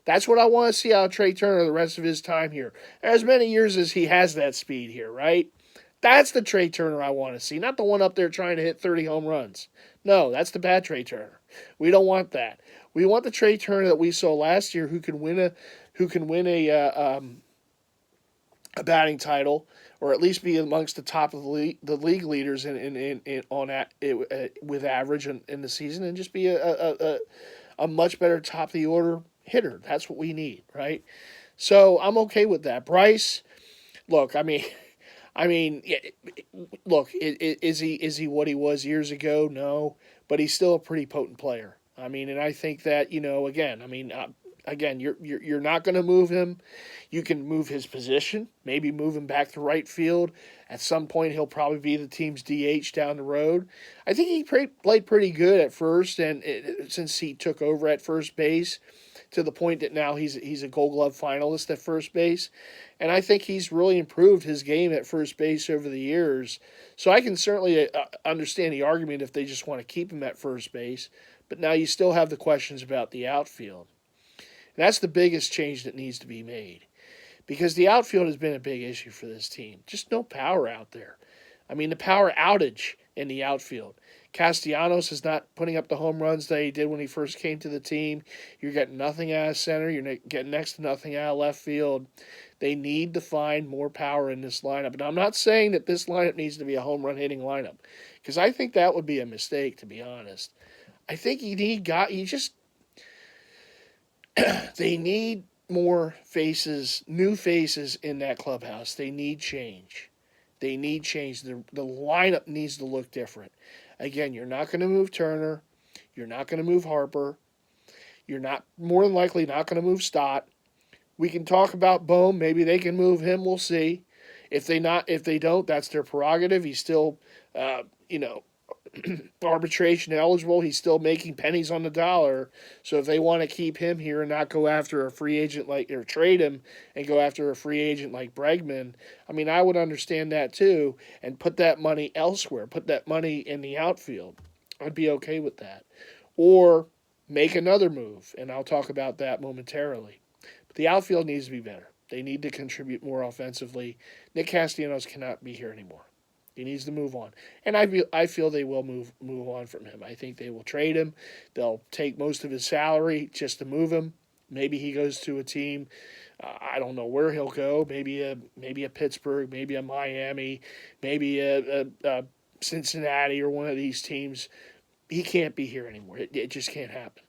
That's what I want to see out of Trey Turner the rest of his time here. As many years as he has that speed here, right? That's the Trey Turner I want to see, not the one up there trying to hit 30 home runs. No, that's the bad Trey Turner. We don't want that. We want the Trey Turner that we saw last year, who can win a batting title, or at least be amongst the top of the league leaders with average in the season, and just be a much better top of the order hitter. That's what we need, right? So I'm okay with that. Bryce, look, look, is he what he was years ago? No, but he's still a pretty potent player. And I think that again, you're not going to move him. You can move his position, maybe move him back to right field. At some point, he'll probably be the team's DH down the road. I think he played pretty good at first, and since he took over at first base, to the point that now he's a Gold Glove finalist at first base. And I think he's really improved his game at first base over the years. So I can certainly understand the argument if they just want to keep him at first base. But now you still have the questions about the outfield. And that's the biggest change that needs to be made. Because the outfield has been a big issue for this team. Just no power out there. The power outage in the outfield. Castellanos is not putting up the home runs that he did when he first came to the team. You're getting nothing out of center. You're getting next to nothing out of left field. They need to find more power in this lineup. And I'm not saying that this lineup needs to be a home run hitting lineup, because I think that would be a mistake, to be honest. I think they need more faces, new faces in that clubhouse. They need change. The lineup needs to look different. Again, you're not going to move Turner. You're not going to move Harper. You're more than likely not going to move Stott. We can talk about Bohm. Maybe they can move him. We'll see. If they don't, that's their prerogative. He's still, arbitration eligible. He's still making pennies on the dollar. So if they want to keep him here and not go after a free agent or trade him and go after a free agent like Bregman, I would understand that too, and put that money elsewhere. Put that money in the outfield. I'd be okay with that. Or make another move, and I'll talk about that momentarily. But the outfield needs to be better. They need to contribute more offensively. Nick Castellanos cannot be here anymore. He needs to move on, and I feel they will move on from him. I think they will trade him. They'll take most of his salary just to move him. Maybe he goes to a team. I don't know where he'll go. Maybe a Pittsburgh, maybe a Miami, maybe a Cincinnati or one of these teams. He can't be here anymore. It just can't happen.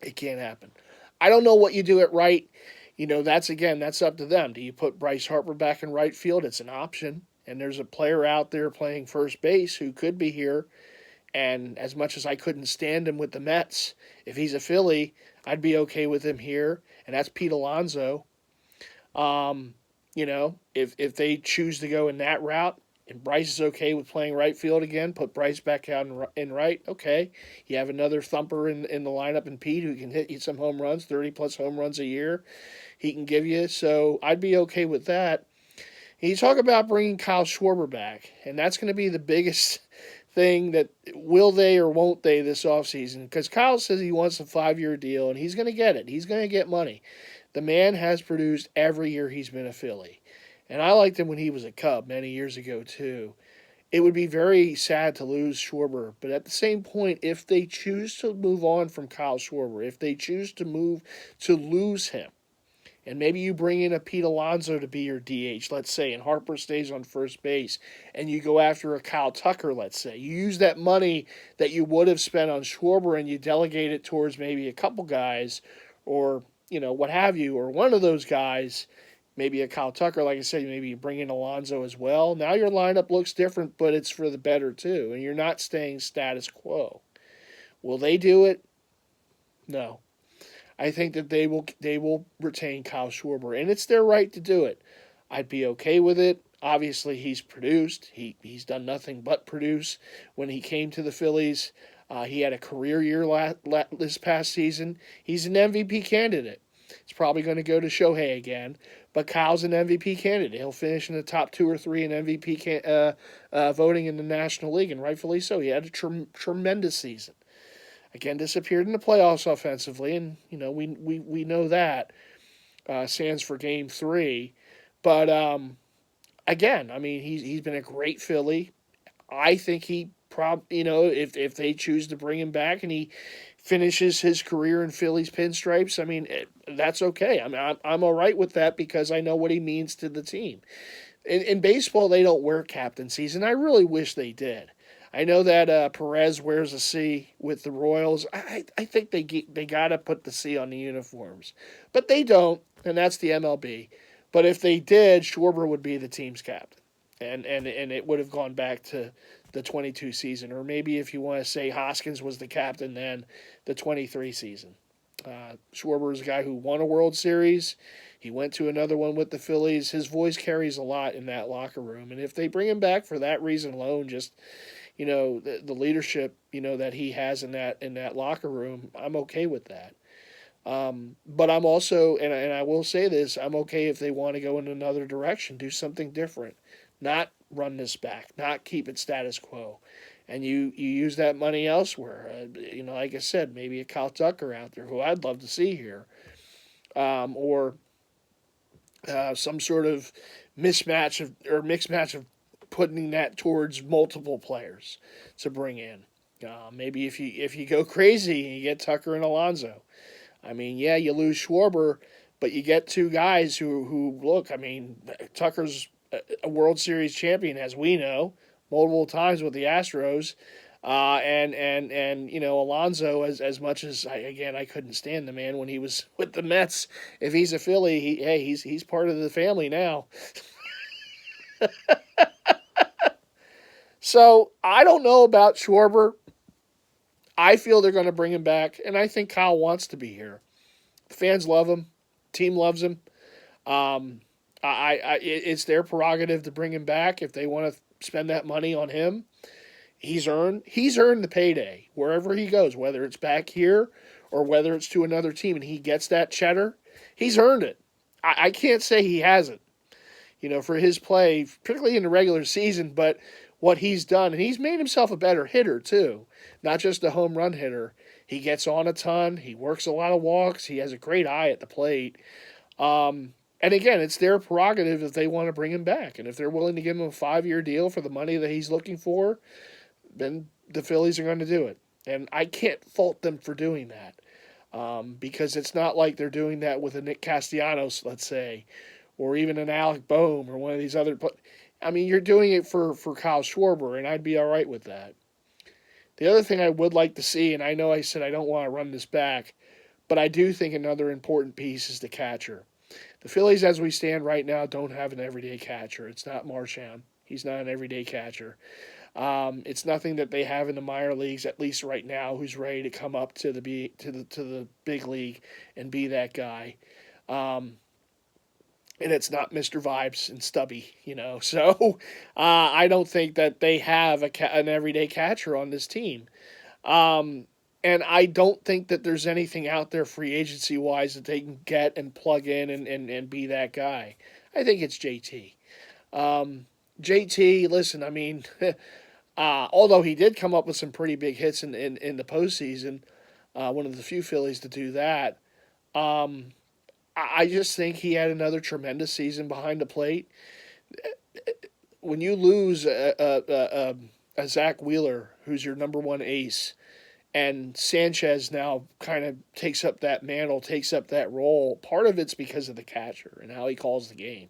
It can't happen. I don't know what you do at right. That's up to them. Do you put Bryce Harper back in right field? It's an option. And there's a player out there playing first base who could be here. And as much as I couldn't stand him with the Mets, if he's a Philly, I'd be okay with him here. And that's Pete Alonso. If they choose to go in that route, and Bryce is okay with playing right field again, put Bryce back out in right, okay. You have another thumper in the lineup in Pete who can hit you some home runs, 30-plus home runs a year he can give you. So I'd be okay with that. And you talk about bringing Kyle Schwarber back, and that's going to be the biggest thing that will they or won't they this offseason, because Kyle says he wants a 5-year deal, and he's going to get it. He's going to get money. The man has produced every year he's been a Philly. And I liked him when he was a Cub many years ago, too. It would be very sad to lose Schwarber. But at the same point, if they choose to move on from Kyle Schwarber, if they choose to lose him, and maybe you bring in a Pete Alonso to be your DH, let's say, and Harper stays on first base, and you go after a Kyle Tucker, let's say. You use that money that you would have spent on Schwarber and you delegate it towards maybe a couple guys or, what have you, or one of those guys. Maybe a Kyle Tucker, like I said, maybe you bring in Alonso as well. Now your lineup looks different, but it's for the better too, and you're not staying status quo. Will they do it? No. I think that they will retain Kyle Schwarber, and it's their right to do it. I'd be okay with it. Obviously, he's produced. He's done nothing but produce. When he came to the Phillies, he had a career year this past season. He's an MVP candidate. It's probably going to go to Shohei again, but Kyle's an MVP candidate. He'll finish in the top 2 or 3 in MVP voting in the National League, and rightfully so. He had a tremendous season. Again, disappeared in the playoffs offensively, and we know that. Stands for Game 3, but again, I mean he's been a great Philly. I think he if they choose to bring him back and he finishes his career in Phillies pinstripes, I mean, that's okay. I mean, I'm all right with that because I know what he means to the team. In baseball, they don't wear captaincies, and I really wish they did. I know that Perez wears a C with the Royals. I think they got to put the C on the uniforms. But they don't, and that's the MLB. But if they did, Schwarber would be the team's captain. And it would have gone back to the 22 season. Or maybe if you want to say Hoskins was the captain then, the 23 season. Schwarber is a guy who won a World Series. He went to another one with the Phillies. His voice carries a lot in that locker room. And if they bring him back for that reason alone, just the leadership that he has in that locker room, I'm okay with that. But I'm also, and I will say this, I'm okay if they want to go in another direction, do something different, not run this back, not keep it status quo. And you use that money elsewhere. Like I said, maybe a Kyle Tucker out there who I'd love to see here, or some sort of mixed match of putting that towards multiple players to bring in. Maybe if you go crazy and you get Tucker and Alonso. I mean, yeah, you lose Schwarber, but you get 2 guys who look. I mean, Tucker's a World Series champion, as we know, multiple times with the Astros, and Alonso, as much as I couldn't stand the man when he was with the Mets. If he's a Philly, he's part of the family now. So I don't know about Schwarber. I feel they're going to bring him back, and I think Kyle wants to be here. The fans love him. Team loves him. It's their prerogative to bring him back if they want to spend that money on him. He's earned the payday wherever he goes, whether it's back here or whether it's to another team, and he gets that cheddar. He's earned it. I can't say he hasn't, for his play, particularly in the regular season, but what he's done, and he's made himself a better hitter too, not just a home run hitter. He gets on a ton. He works a lot of walks. He has a great eye at the plate. And again, it's their prerogative if they want to bring him back. And if they're willing to give him a 5-year deal for the money that he's looking for, then the Phillies are going to do it. And I can't fault them for doing that. Because it's not like they're doing that with a Nick Castellanos, let's say, or even an Alec Boehm or one of these other. I mean, you're doing it for Kyle Schwarber, and I'd be all right with that. The other thing I would like to see, and I know I said I don't want to run this back, but I do think another important piece is the catcher. The Phillies, as we stand right now, don't have an everyday catcher. It's not Marchand. He's not an everyday catcher. It's nothing that they have in the minor leagues, at least right now, who's ready to come up to the big league and be that guy. And it's not Mr. Vibes and Stubby, So I don't think that they have an everyday catcher on this team. And I don't think that there's anything out there free agency wise that they can get and plug in and be that guy. I think it's JT. JT, listen, I mean, although he did come up with some pretty big hits in the postseason, one of the few Phillies to do that, I just think he had another tremendous season behind the plate. When you lose a Zach Wheeler, who's your number one ace, and Sanchez now kind of takes up that mantle, takes up that role, part of it's because of the catcher and how he calls the game.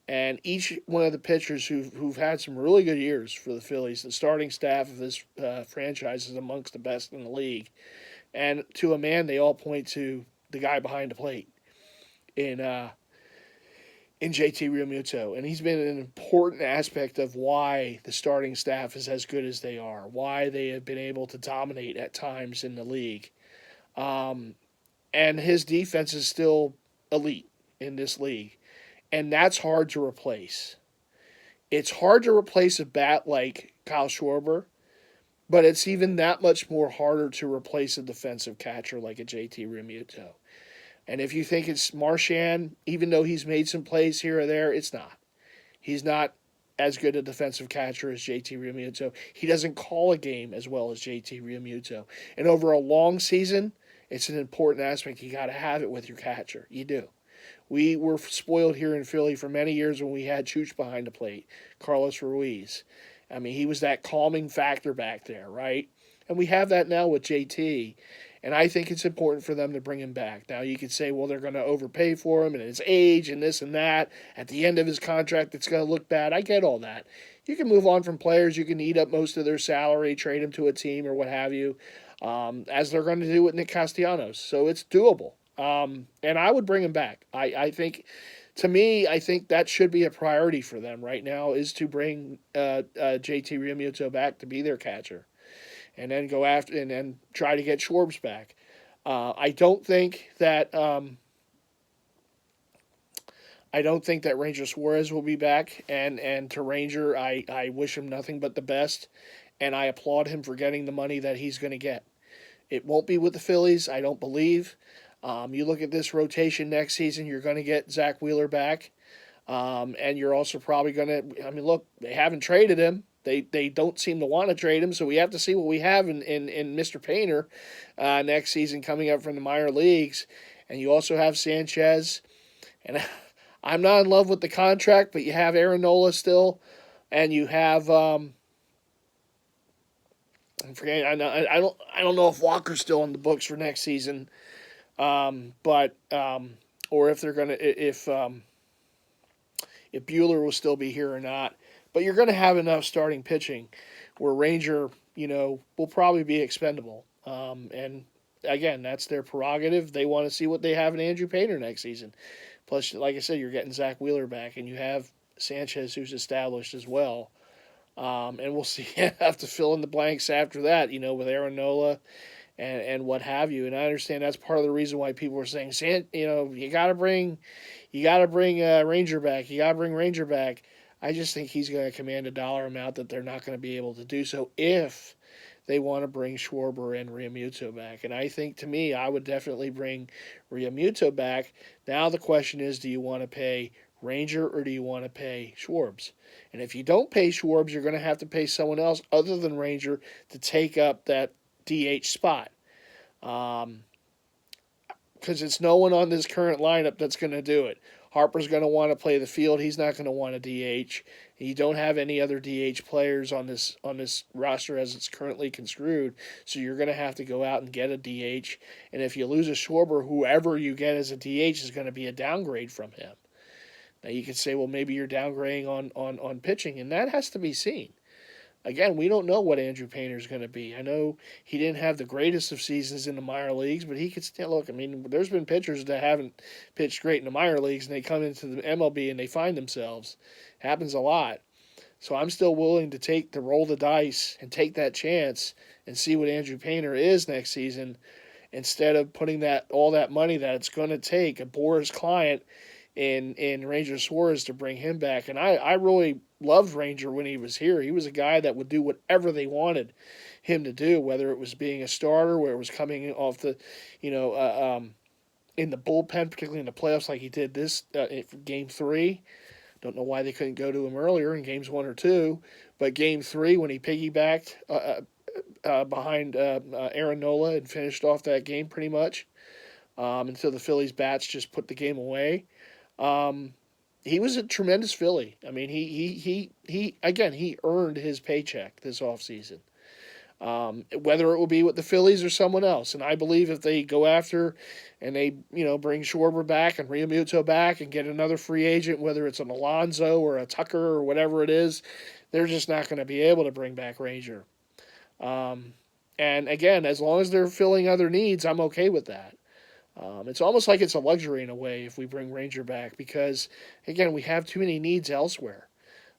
And each one of the pitchers who've had some really good years for the Phillies, the starting staff of this franchise is amongst the best in the league. And to a man, they all point to the guy behind the plate in JT Realmuto. And he's been an important aspect of why the starting staff is as good as they are, why they have been able to dominate at times in the league. And his defense is still elite in this league. And that's hard to replace. It's hard to replace a bat like Kyle Schwarber, but it's even that much more harder to replace a defensive catcher like a JT Realmuto. And if you think it's Marchand, even though he's made some plays here or there, it's not. He's not as good a defensive catcher as JT Realmuto. He doesn't call a game as well as JT Realmuto. And over a long season, it's an important aspect. You got to have it with your catcher. You do. We were spoiled here in Philly for many years when we had Chooch behind the plate, Carlos Ruiz. I mean, he was that calming factor back there, right? And we have that now with JT. And I think it's important for them to bring him back. Now, you could say, well, they're going to overpay for him and his age and this and that. At the end of his contract, it's going to look bad. I get all that. You can move on from players. You can eat up most of their salary, trade them to a team or what have you, as they're going to do with Nick Castellanos. So it's doable. And I would bring him back. I think, to me, I think that should be a priority for them right now is to bring JT Realmuto back to be their catcher. And then go after and then try to get Schwarber back. I don't think that Ranger Suarez will be back. And to Ranger, I wish him nothing but the best, and I applaud him for getting the money that he's going to get. It won't be with the Phillies, I don't believe. You look at this rotation next season, you're going to get Zach Wheeler back, and you're also probably going to. I mean, look, they haven't traded him. They don't seem to want to trade him, so we have to see what we have in Mr. Painter next season coming up from the minor leagues. And you also have Sanchez. And I'm not in love with the contract, but you have Aaron Nola still. And you have I'm forgetting, I don't know if Walker's still on the books for next season. But or if they're gonna if Bueller will still be here or not. But you're going to have enough starting pitching where Ranger, will probably be expendable. And again, that's their prerogative. They want to see what they have in Andrew Painter next season. Plus, like I said, you're getting Zach Wheeler back, and you have Sanchez, who's established as well. And we'll see. Have to fill in the blanks after that, with Aaron Nola and what have you. And I understand that's part of the reason why people are saying, you got to bring Ranger back. You got to bring Ranger back. I just think he's going to command a dollar amount that they're not going to be able to do so if they want to bring Schwarber and Realmuto back. And I think, to me, I would definitely bring Realmuto back. Now the question is, do you want to pay Ranger or do you want to pay Schwarber? And if you don't pay Schwarber, you're going to have to pay someone else other than Ranger to take up that DH spot. Because it's no one on this current lineup that's going to do it. Harper's going to want to play the field. He's not going to want a DH. You don't have any other DH players on this roster as it's currently construed, so you're going to have to go out and get a DH. And if you lose a Schwarber, whoever you get as a DH is going to be a downgrade from him. Now you could say, well, maybe you're downgrading on pitching, and that has to be seen. Again, we don't know what Andrew Painter's going to be. I know he didn't have the greatest of seasons in the minor leagues, but he could still look. I mean, there's been pitchers that haven't pitched great in the minor leagues, and they come into the MLB and they find themselves. Happens a lot. So I'm still willing to roll the dice and take that chance and see what Andrew Painter is next season, instead of putting all that money that it's going to take a Boris client in Ranger Suarez to bring him back. And I really loved Ranger when he was here. He was a guy that would do whatever they wanted him to do, whether it was being a starter, where it was coming off the, in the bullpen, particularly in the playoffs, like he did this Game 3. Don't know why they couldn't go to him earlier in Games 1 or 2, but Game 3 when he piggybacked behind Aaron Nola and finished off that game pretty much until the Phillies bats just put the game away. He was a tremendous Philly. I mean, he earned his paycheck this offseason. Whether it will be with the Phillies or someone else. And I believe if they go after and they, bring Schwarber back and Realmuto back and get another free agent, whether it's an Alonso or a Tucker or whatever it is, they're just not going to be able to bring back Ranger. And again, as long as they're filling other needs, I'm okay with that. It's almost like it's a luxury in a way if we bring Ranger back because, again, we have too many needs elsewhere.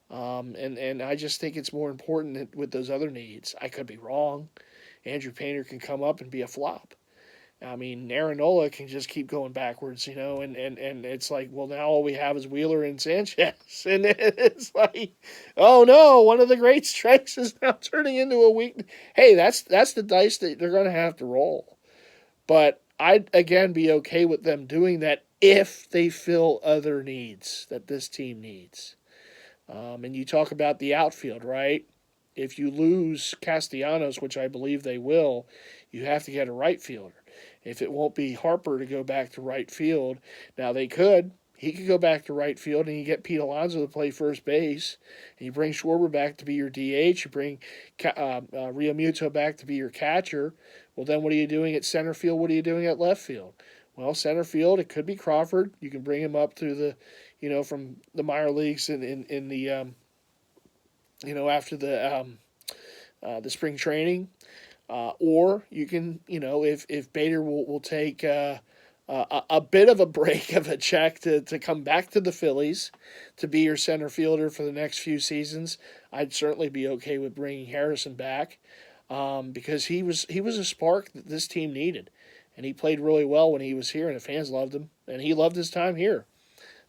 And I just think it's more important with those other needs. I could be wrong. Andrew Painter can come up and be a flop. I mean, Aaron Nola can just keep going backwards, and it's like, well, now all we have is Wheeler and Sanchez. And it's like, oh no, one of the great strengths is now turning into a weakness. Hey, that's the dice that they're going to have to roll. But I'd, again, be okay with them doing that if they fill other needs that this team needs. And you talk about the outfield, right? If you lose Castellanos, which I believe they will, you have to get a right fielder. If it won't be Harper to go back to right field, now they could. He could go back to right field, and you get Pete Alonso to play first base, and you bring Schwarber back to be your DH, you bring Realmuto back to be your catcher. Well, then what are you doing at center field? What are you doing at left field? Well, center field, it could be Crawford. You can bring him up through the, from the minor leagues in the, after the spring training. Or you can, if Bader will take a bit of a break of a check to come back to the Phillies to be your center fielder for the next few seasons, I'd certainly be okay with bringing Harrison back because he was a spark that this team needed. And he played really well when he was here, and the fans loved him, and he loved his time here.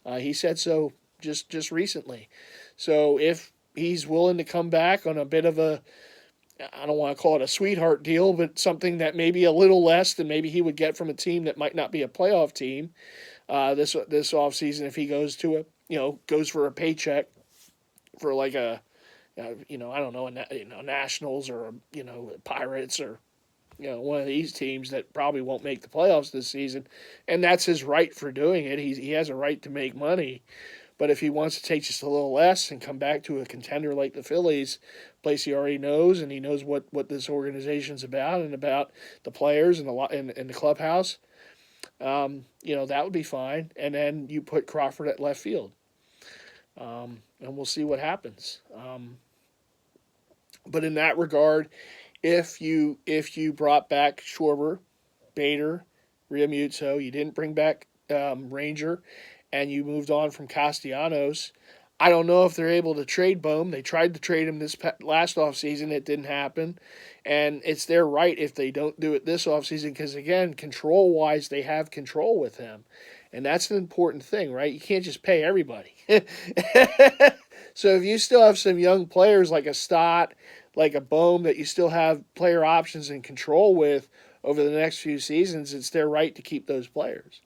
He said so just recently. So if he's willing to come back on a bit of a, I don't want to call it a sweetheart deal, but something that maybe a little less than maybe he would get from a team that might not be a playoff team this offseason, if he goes to goes for a paycheck for like a, I don't know, Nationals or, Pirates or, one of these teams that probably won't make the playoffs this season, and that's his right for doing it. He has a right to make money, but if he wants to take just a little less and come back to a contender like the Phillies, place he already knows, and he knows what this organization's about and about the players and the clubhouse, that would be fine. And then you put Crawford at left field, and we'll see what happens. But in that regard, if you brought back Schwarber, Bader, Realmuto, you didn't bring back Ranger, and you moved on from Castellanos, I don't know if they're able to trade Bohm. They tried to trade him this last offseason. It didn't happen. And it's their right if they don't do it this offseason because, again, control-wise, they have control with him. And that's an important thing, right? You can't just pay everybody. So if you still have some young players like a Stott, like a Bohm that you still have player options and control with over the next few seasons, it's their right to keep those players.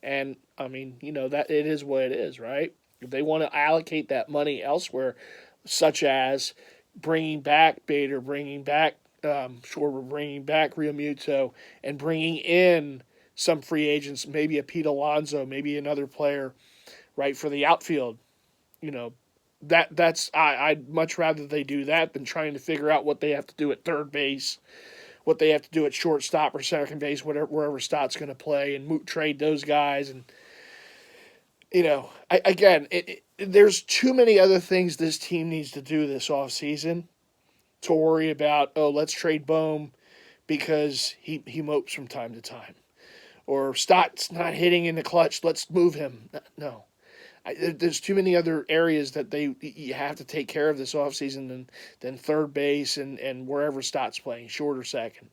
And, I mean, that it is what it is, right? If they want to allocate that money elsewhere, such as bringing back Bader, bringing back Schwarber, bringing back Realmuto, and bringing in some free agents, maybe a Pete Alonso, maybe another player right, for the outfield. You know, I'd much rather they do that than trying to figure out what they have to do at third base, what they have to do at shortstop or second base, wherever Stott's going to play, and trade those guys. And there's too many other things this team needs to do this offseason to worry about. Oh, let's trade Bohm because he mopes from time to time, or Stott's not hitting in the clutch. Let's move him. No. There's too many other areas that you have to take care of this offseason than third base and wherever Stott's playing, short or second,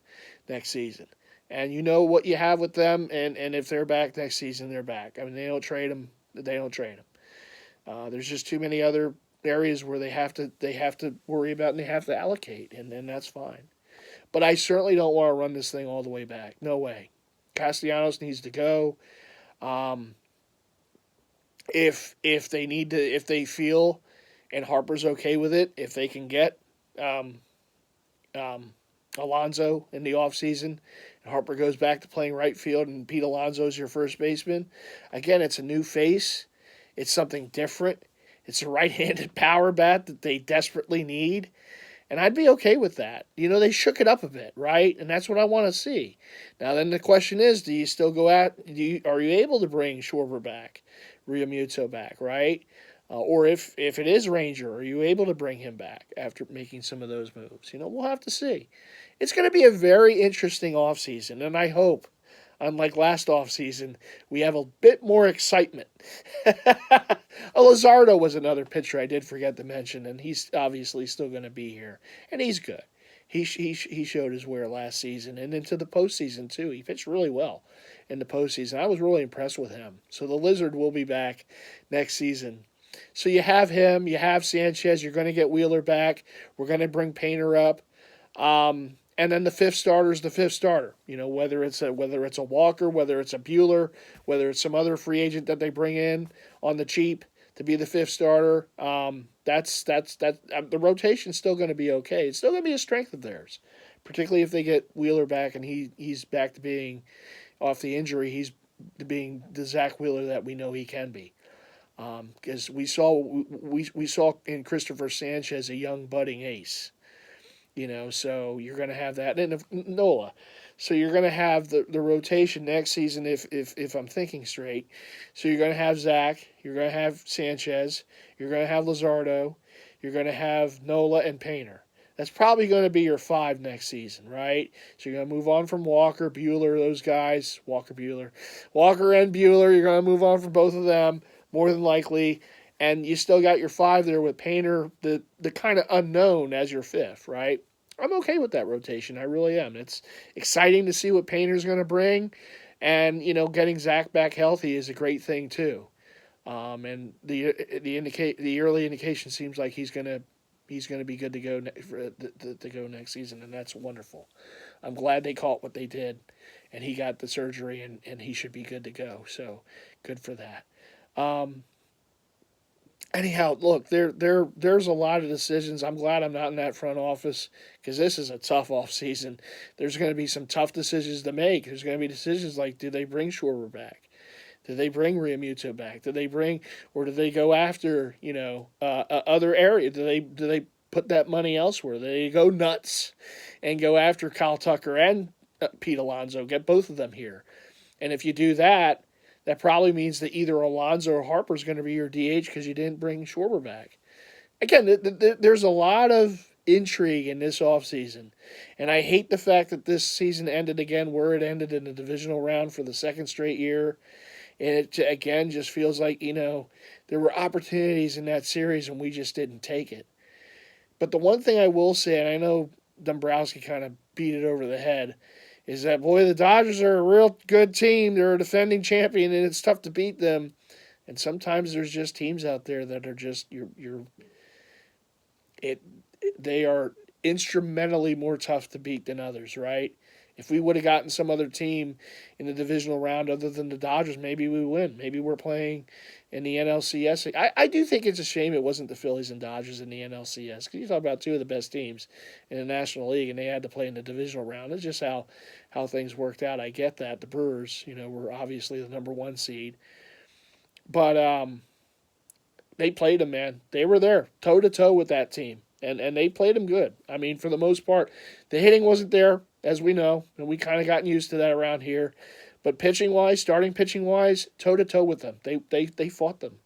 next season. And you know what you have with them, and if they're back next season, they're back. I mean, they don't trade them. They don't trade them. There's just too many other areas where they have to worry about and they have to allocate, and then that's fine. But I certainly don't want to run this thing all the way back. No way. Castellanos needs to go. If they feel, and Harper's okay with it, if they can get Alonso in the offseason, and Harper goes back to playing right field, and Pete Alonso is your first baseman, again, it's a new face. It's something different. It's a right-handed power bat that they desperately need. And I'd be okay with that. They shook it up a bit, right? And that's what I want to see. Now, then the question is, do you still are you able to bring Schwarber back, Realmuto back, right? Or if it is Ranger, are you able to bring him back after making some of those moves? We'll have to see. It's going to be a very interesting offseason, and I hope, unlike last offseason, we have a bit more excitement. Luzardo was another pitcher I did forget to mention, and he's obviously still going to be here, and he's good. He showed his wear last season and into the postseason, too. He pitched really well in the postseason. I was really impressed with him. So the Lizard will be back next season. So you have him, you have Sanchez, you're going to get Wheeler back. We're going to bring Painter up. And then the fifth starter is the fifth starter. Whether it's a Walker, whether it's a Buehler, whether it's some other free agent that they bring in on the cheap to be the fifth starter. The rotation's still going to be okay. It's still going to be a strength of theirs, particularly if they get Wheeler back and he's back to being off the injury. He's being the Zach Wheeler that we know he can be. Because we saw in Christopher Sanchez a young budding ace. So you're going to have that. And Nola. So you're going to have the rotation next season if I'm thinking straight. So you're going to have Zach. You're going to have Sanchez. You're going to have Luzardo. You're going to have Nola and Painter. That's probably going to be your five next season, right? So you're going to move on from Walker, Buehler, those guys. Walker and Buehler. You're going to move on from both of them, more than likely. And you still got your five there with Painter, the kind of unknown, as your fifth, right? I'm okay with that rotation. I really am. It's exciting to see what Painter's going to bring. And, getting Zach back healthy is a great thing, too. And the early indication seems like he's going to be good to go to go next season, and that's wonderful. I'm glad they caught what they did, and he got the surgery, and he should be good to go. So good for that. Anyhow, look, there's a lot of decisions. I'm glad I'm not in that front office because this is a tough off season. There's going to be some tough decisions to make. There's going to be decisions like, do they bring Schwarber back? Do they bring Realmuto back? Do they go after other area? Do they put that money elsewhere? Do they go nuts and go after Kyle Tucker and Pete Alonso? Get both of them here, and if you do that. That probably means that either Alonso or Harper is going to be your DH because you didn't bring Schwarber back. Again, there's a lot of intrigue in this offseason. And I hate the fact that this season ended again where it ended in the divisional round for the second straight year. And it, again, just feels like, there were opportunities in that series and we just didn't take it. But the one thing I will say, and I know Dombrowski kind of beat it over the head, is that, boy, the Dodgers are a real good team. They're a defending champion, and it's tough to beat them. And sometimes there's just teams out there that are just they are instrumentally more tough to beat than others, right? If we would have gotten some other team in the divisional round other than the Dodgers, maybe we win. Maybe we're playing in the NLCS. I do think it's a shame it wasn't the Phillies and Dodgers in the NLCS. Because you talk about two of the best teams in the National League, and they had to play in the divisional round. It's just how things worked out. I get that. The Brewers, were obviously the number one seed. But They played them, man. They were there toe to toe with that team, and they played them good. I mean, for the most part, the hitting wasn't there, as we know, and we kind of gotten used to that around here. But pitching wise, starting pitching wise, toe to toe with them. They fought them,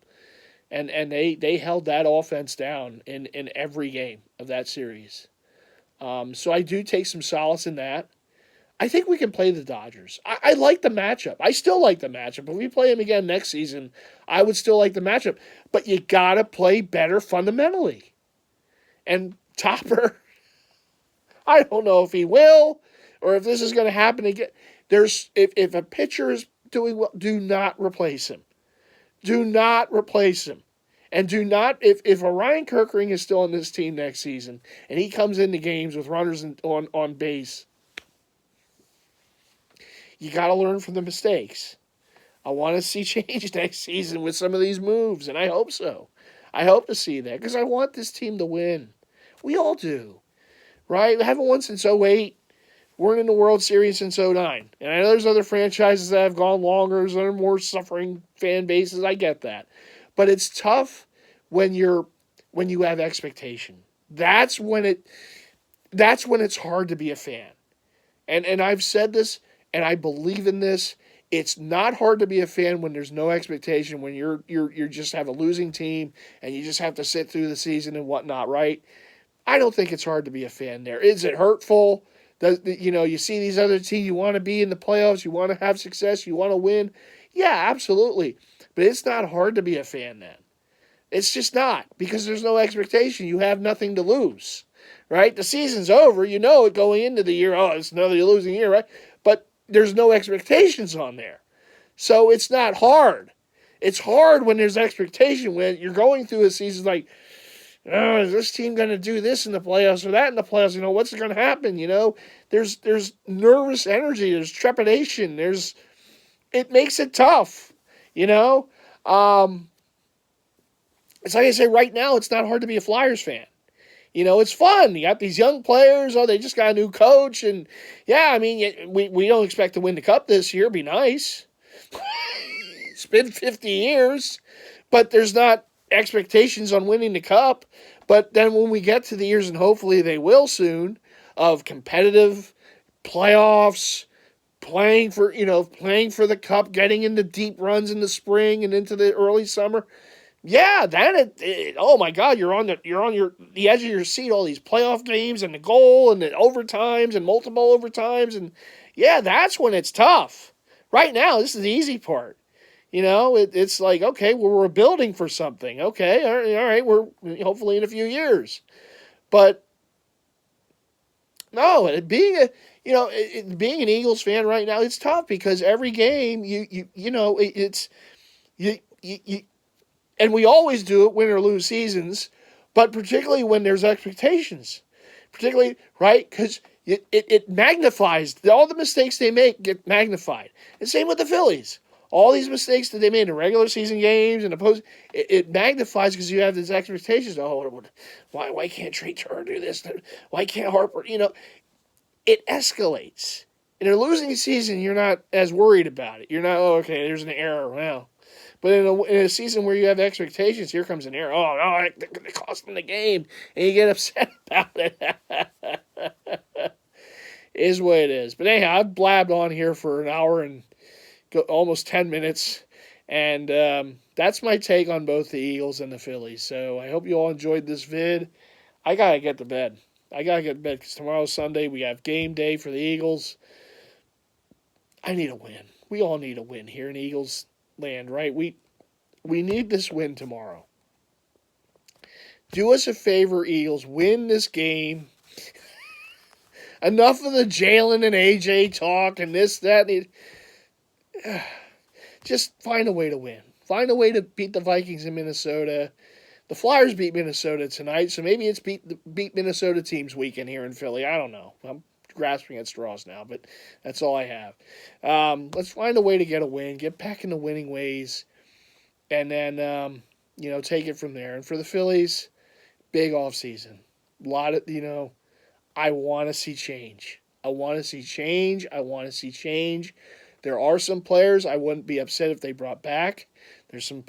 and they held that offense down in every game of that series. So I do take some solace in that. I think we can play the Dodgers. I like the matchup. I still like the matchup. If we play them again next season, I would still like the matchup. But you got to play better fundamentally. And Topper, I don't know if he will or if this is going to happen again. If a pitcher is doing well, do not replace him. Do not replace him. And do not, if Orion Kirkering is still on this team next season and he comes into games with runners on base, you got to learn from the mistakes. I want to see change next season with some of these moves, and I hope so. I hope to see that because I want this team to win. We all do, right? We haven't won since '08. Weren't in the World Series since '09. And I know there's other franchises that have gone longer. There's other more suffering fan bases. I get that. But it's tough when you have expectation. That's when it's hard to be a fan. And I've said this, and I believe in this. It's not hard to be a fan when there's no expectation, when you're just have a losing team and you just have to sit through the season and whatnot, right? I don't think it's hard to be a fan there. Is it hurtful? You see these other teams, you want to be in the playoffs, you want to have success, you want to win. Yeah, absolutely. But it's not hard to be a fan then. It's just not, because there's no expectation. You have nothing to lose, right? The season's over. You know it going into the year. Oh, it's another losing year, right? But there's no expectations on there. So it's not hard. It's hard when there's expectation, when you're going through a season like, oh, is this team going to do this in the playoffs or that in the playoffs? What's going to happen? There's nervous energy. There's trepidation. It makes it tough, It's like I say, right now, it's not hard to be a Flyers fan. It's fun. You got these young players. Oh, they just got a new coach. And, yeah, I mean, we don't expect to win the Cup this year. It'd be nice. It's been 50 years. But there's not expectations on winning the Cup. But then when we get to the years, and hopefully they will soon, of competitive playoffs, playing for the Cup, getting into deep runs in the spring and into the early summer. Yeah, then oh my God, you're on the edge of your seat. All these playoff games and the goal and the overtimes and multiple overtimes, and yeah, that's when it's tough. Right now, this is the easy part. It's like, okay, well, we're building for something. Okay, all right, we're hopefully in a few years, but no, being an Eagles fan right now, it's tough because every game it's you. And we always do it, win or lose seasons, but particularly when there's expectations. Particularly, right? Because it magnifies. All the mistakes they make get magnified. And same with the Phillies. All these mistakes that they made in regular season games and it magnifies because you have these expectations. Oh, why can't Trey Turner do this? Why can't Harper? It escalates. In a losing season, you're not as worried about it. You're not, oh, okay, there's an error. Well, but in a season where you have expectations, here comes an error. Oh, no, it cost them the game. And you get upset about it. Is what it is. But anyhow, I've blabbed on here for an hour and almost 10 minutes. And that's my take on both the Eagles and the Phillies. So I hope you all enjoyed this vid. I got to get to bed. Because tomorrow's Sunday. We have game day for the Eagles. I need a win. We all need a win here in Eagles land, right? We need this win tomorrow. Do us a favor, Eagles. Win this game. Enough of the Jalen and AJ talk and this, that. Just find a way to win. Find a way to beat the Vikings in Minnesota. The Flyers beat Minnesota tonight, so maybe it's beat Minnesota teams weekend here in Philly. I don't know. I'm grasping at straws now, but that's all I have. Let's find a way to get a win, get back in the winning ways, and then take it from there. And for the Phillies, big offseason. A lot of I want to see change. I want to see change. There are some players I wouldn't be upset if they brought back. There's some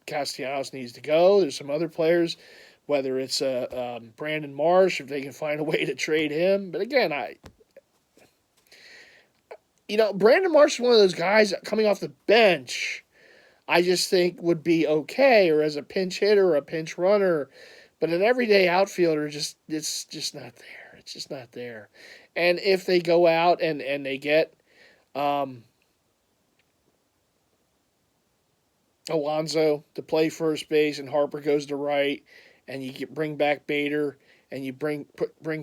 Castellanos needs to go. There's some other players, whether it's Brandon Marsh, if they can find a way to trade him. But again, Brandon Marsh is one of those guys coming off the bench. I just think would be okay, or as a pinch hitter or a pinch runner, but an everyday outfielder it's just not there. It's just not there. And if they go out and they get Alonso to play first base and Harper goes to right, and you bring back Bader and you bring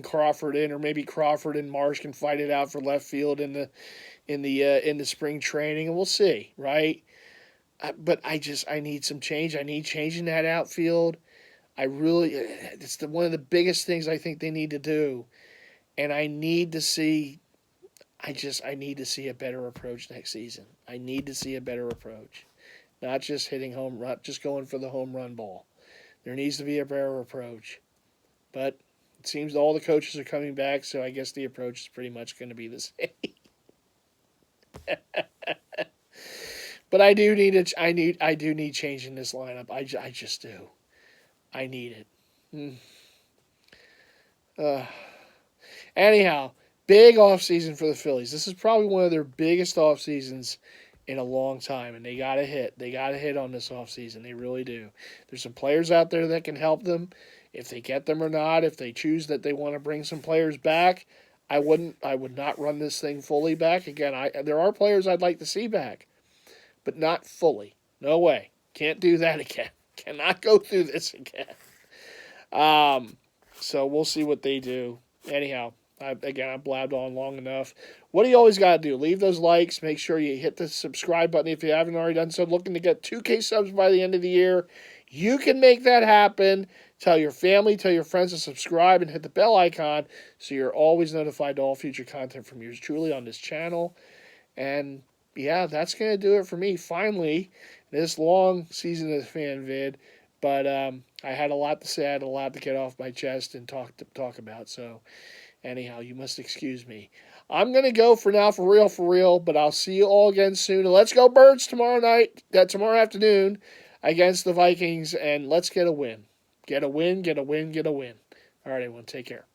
Crawford in, or maybe Crawford and Marsh can fight it out for left field in the spring training, and we'll see, right? But I need some change. I need change in that outfield. It's one of the biggest things I think they need to do, and I need to see a better approach next season. I need to see a better approach, not just just going for the home run ball. There needs to be a better approach, but it seems all the coaches are coming back, so I guess the approach is pretty much going to be the same. But I do need change in this lineup. I just do. I need it. Anyhow, big offseason for the Phillies. This is probably one of their biggest off seasons in a long time, and they got to hit. They got to hit on this offseason. They really do. There's some players out there that can help them. If they get them or not, if they choose that they want to bring some players back, I would not run this thing fully back. Again, there are players I'd like to see back, but not fully. No way. Can't do that again. Cannot go through this again. So we'll see what they do. Anyhow, I've blabbed on long enough. What do you always got to do? Leave those likes. Make sure you hit the subscribe button if you haven't already done so. Looking to get 2K subs by the end of the year. You can make that happen. Tell your family, tell your friends to subscribe and hit the bell icon so you're always notified to all future content from yours truly on this channel. And yeah, that's going to do it for me. Finally, this long season of the fan vid. But I had a lot to say. I had a lot to get off my chest and talk about. So anyhow, you must excuse me. I'm going to go for now, for real. But I'll see you all again soon. And let's go Birds tomorrow afternoon against the Vikings. And let's get a win. Get a win. All right, everyone. Take care.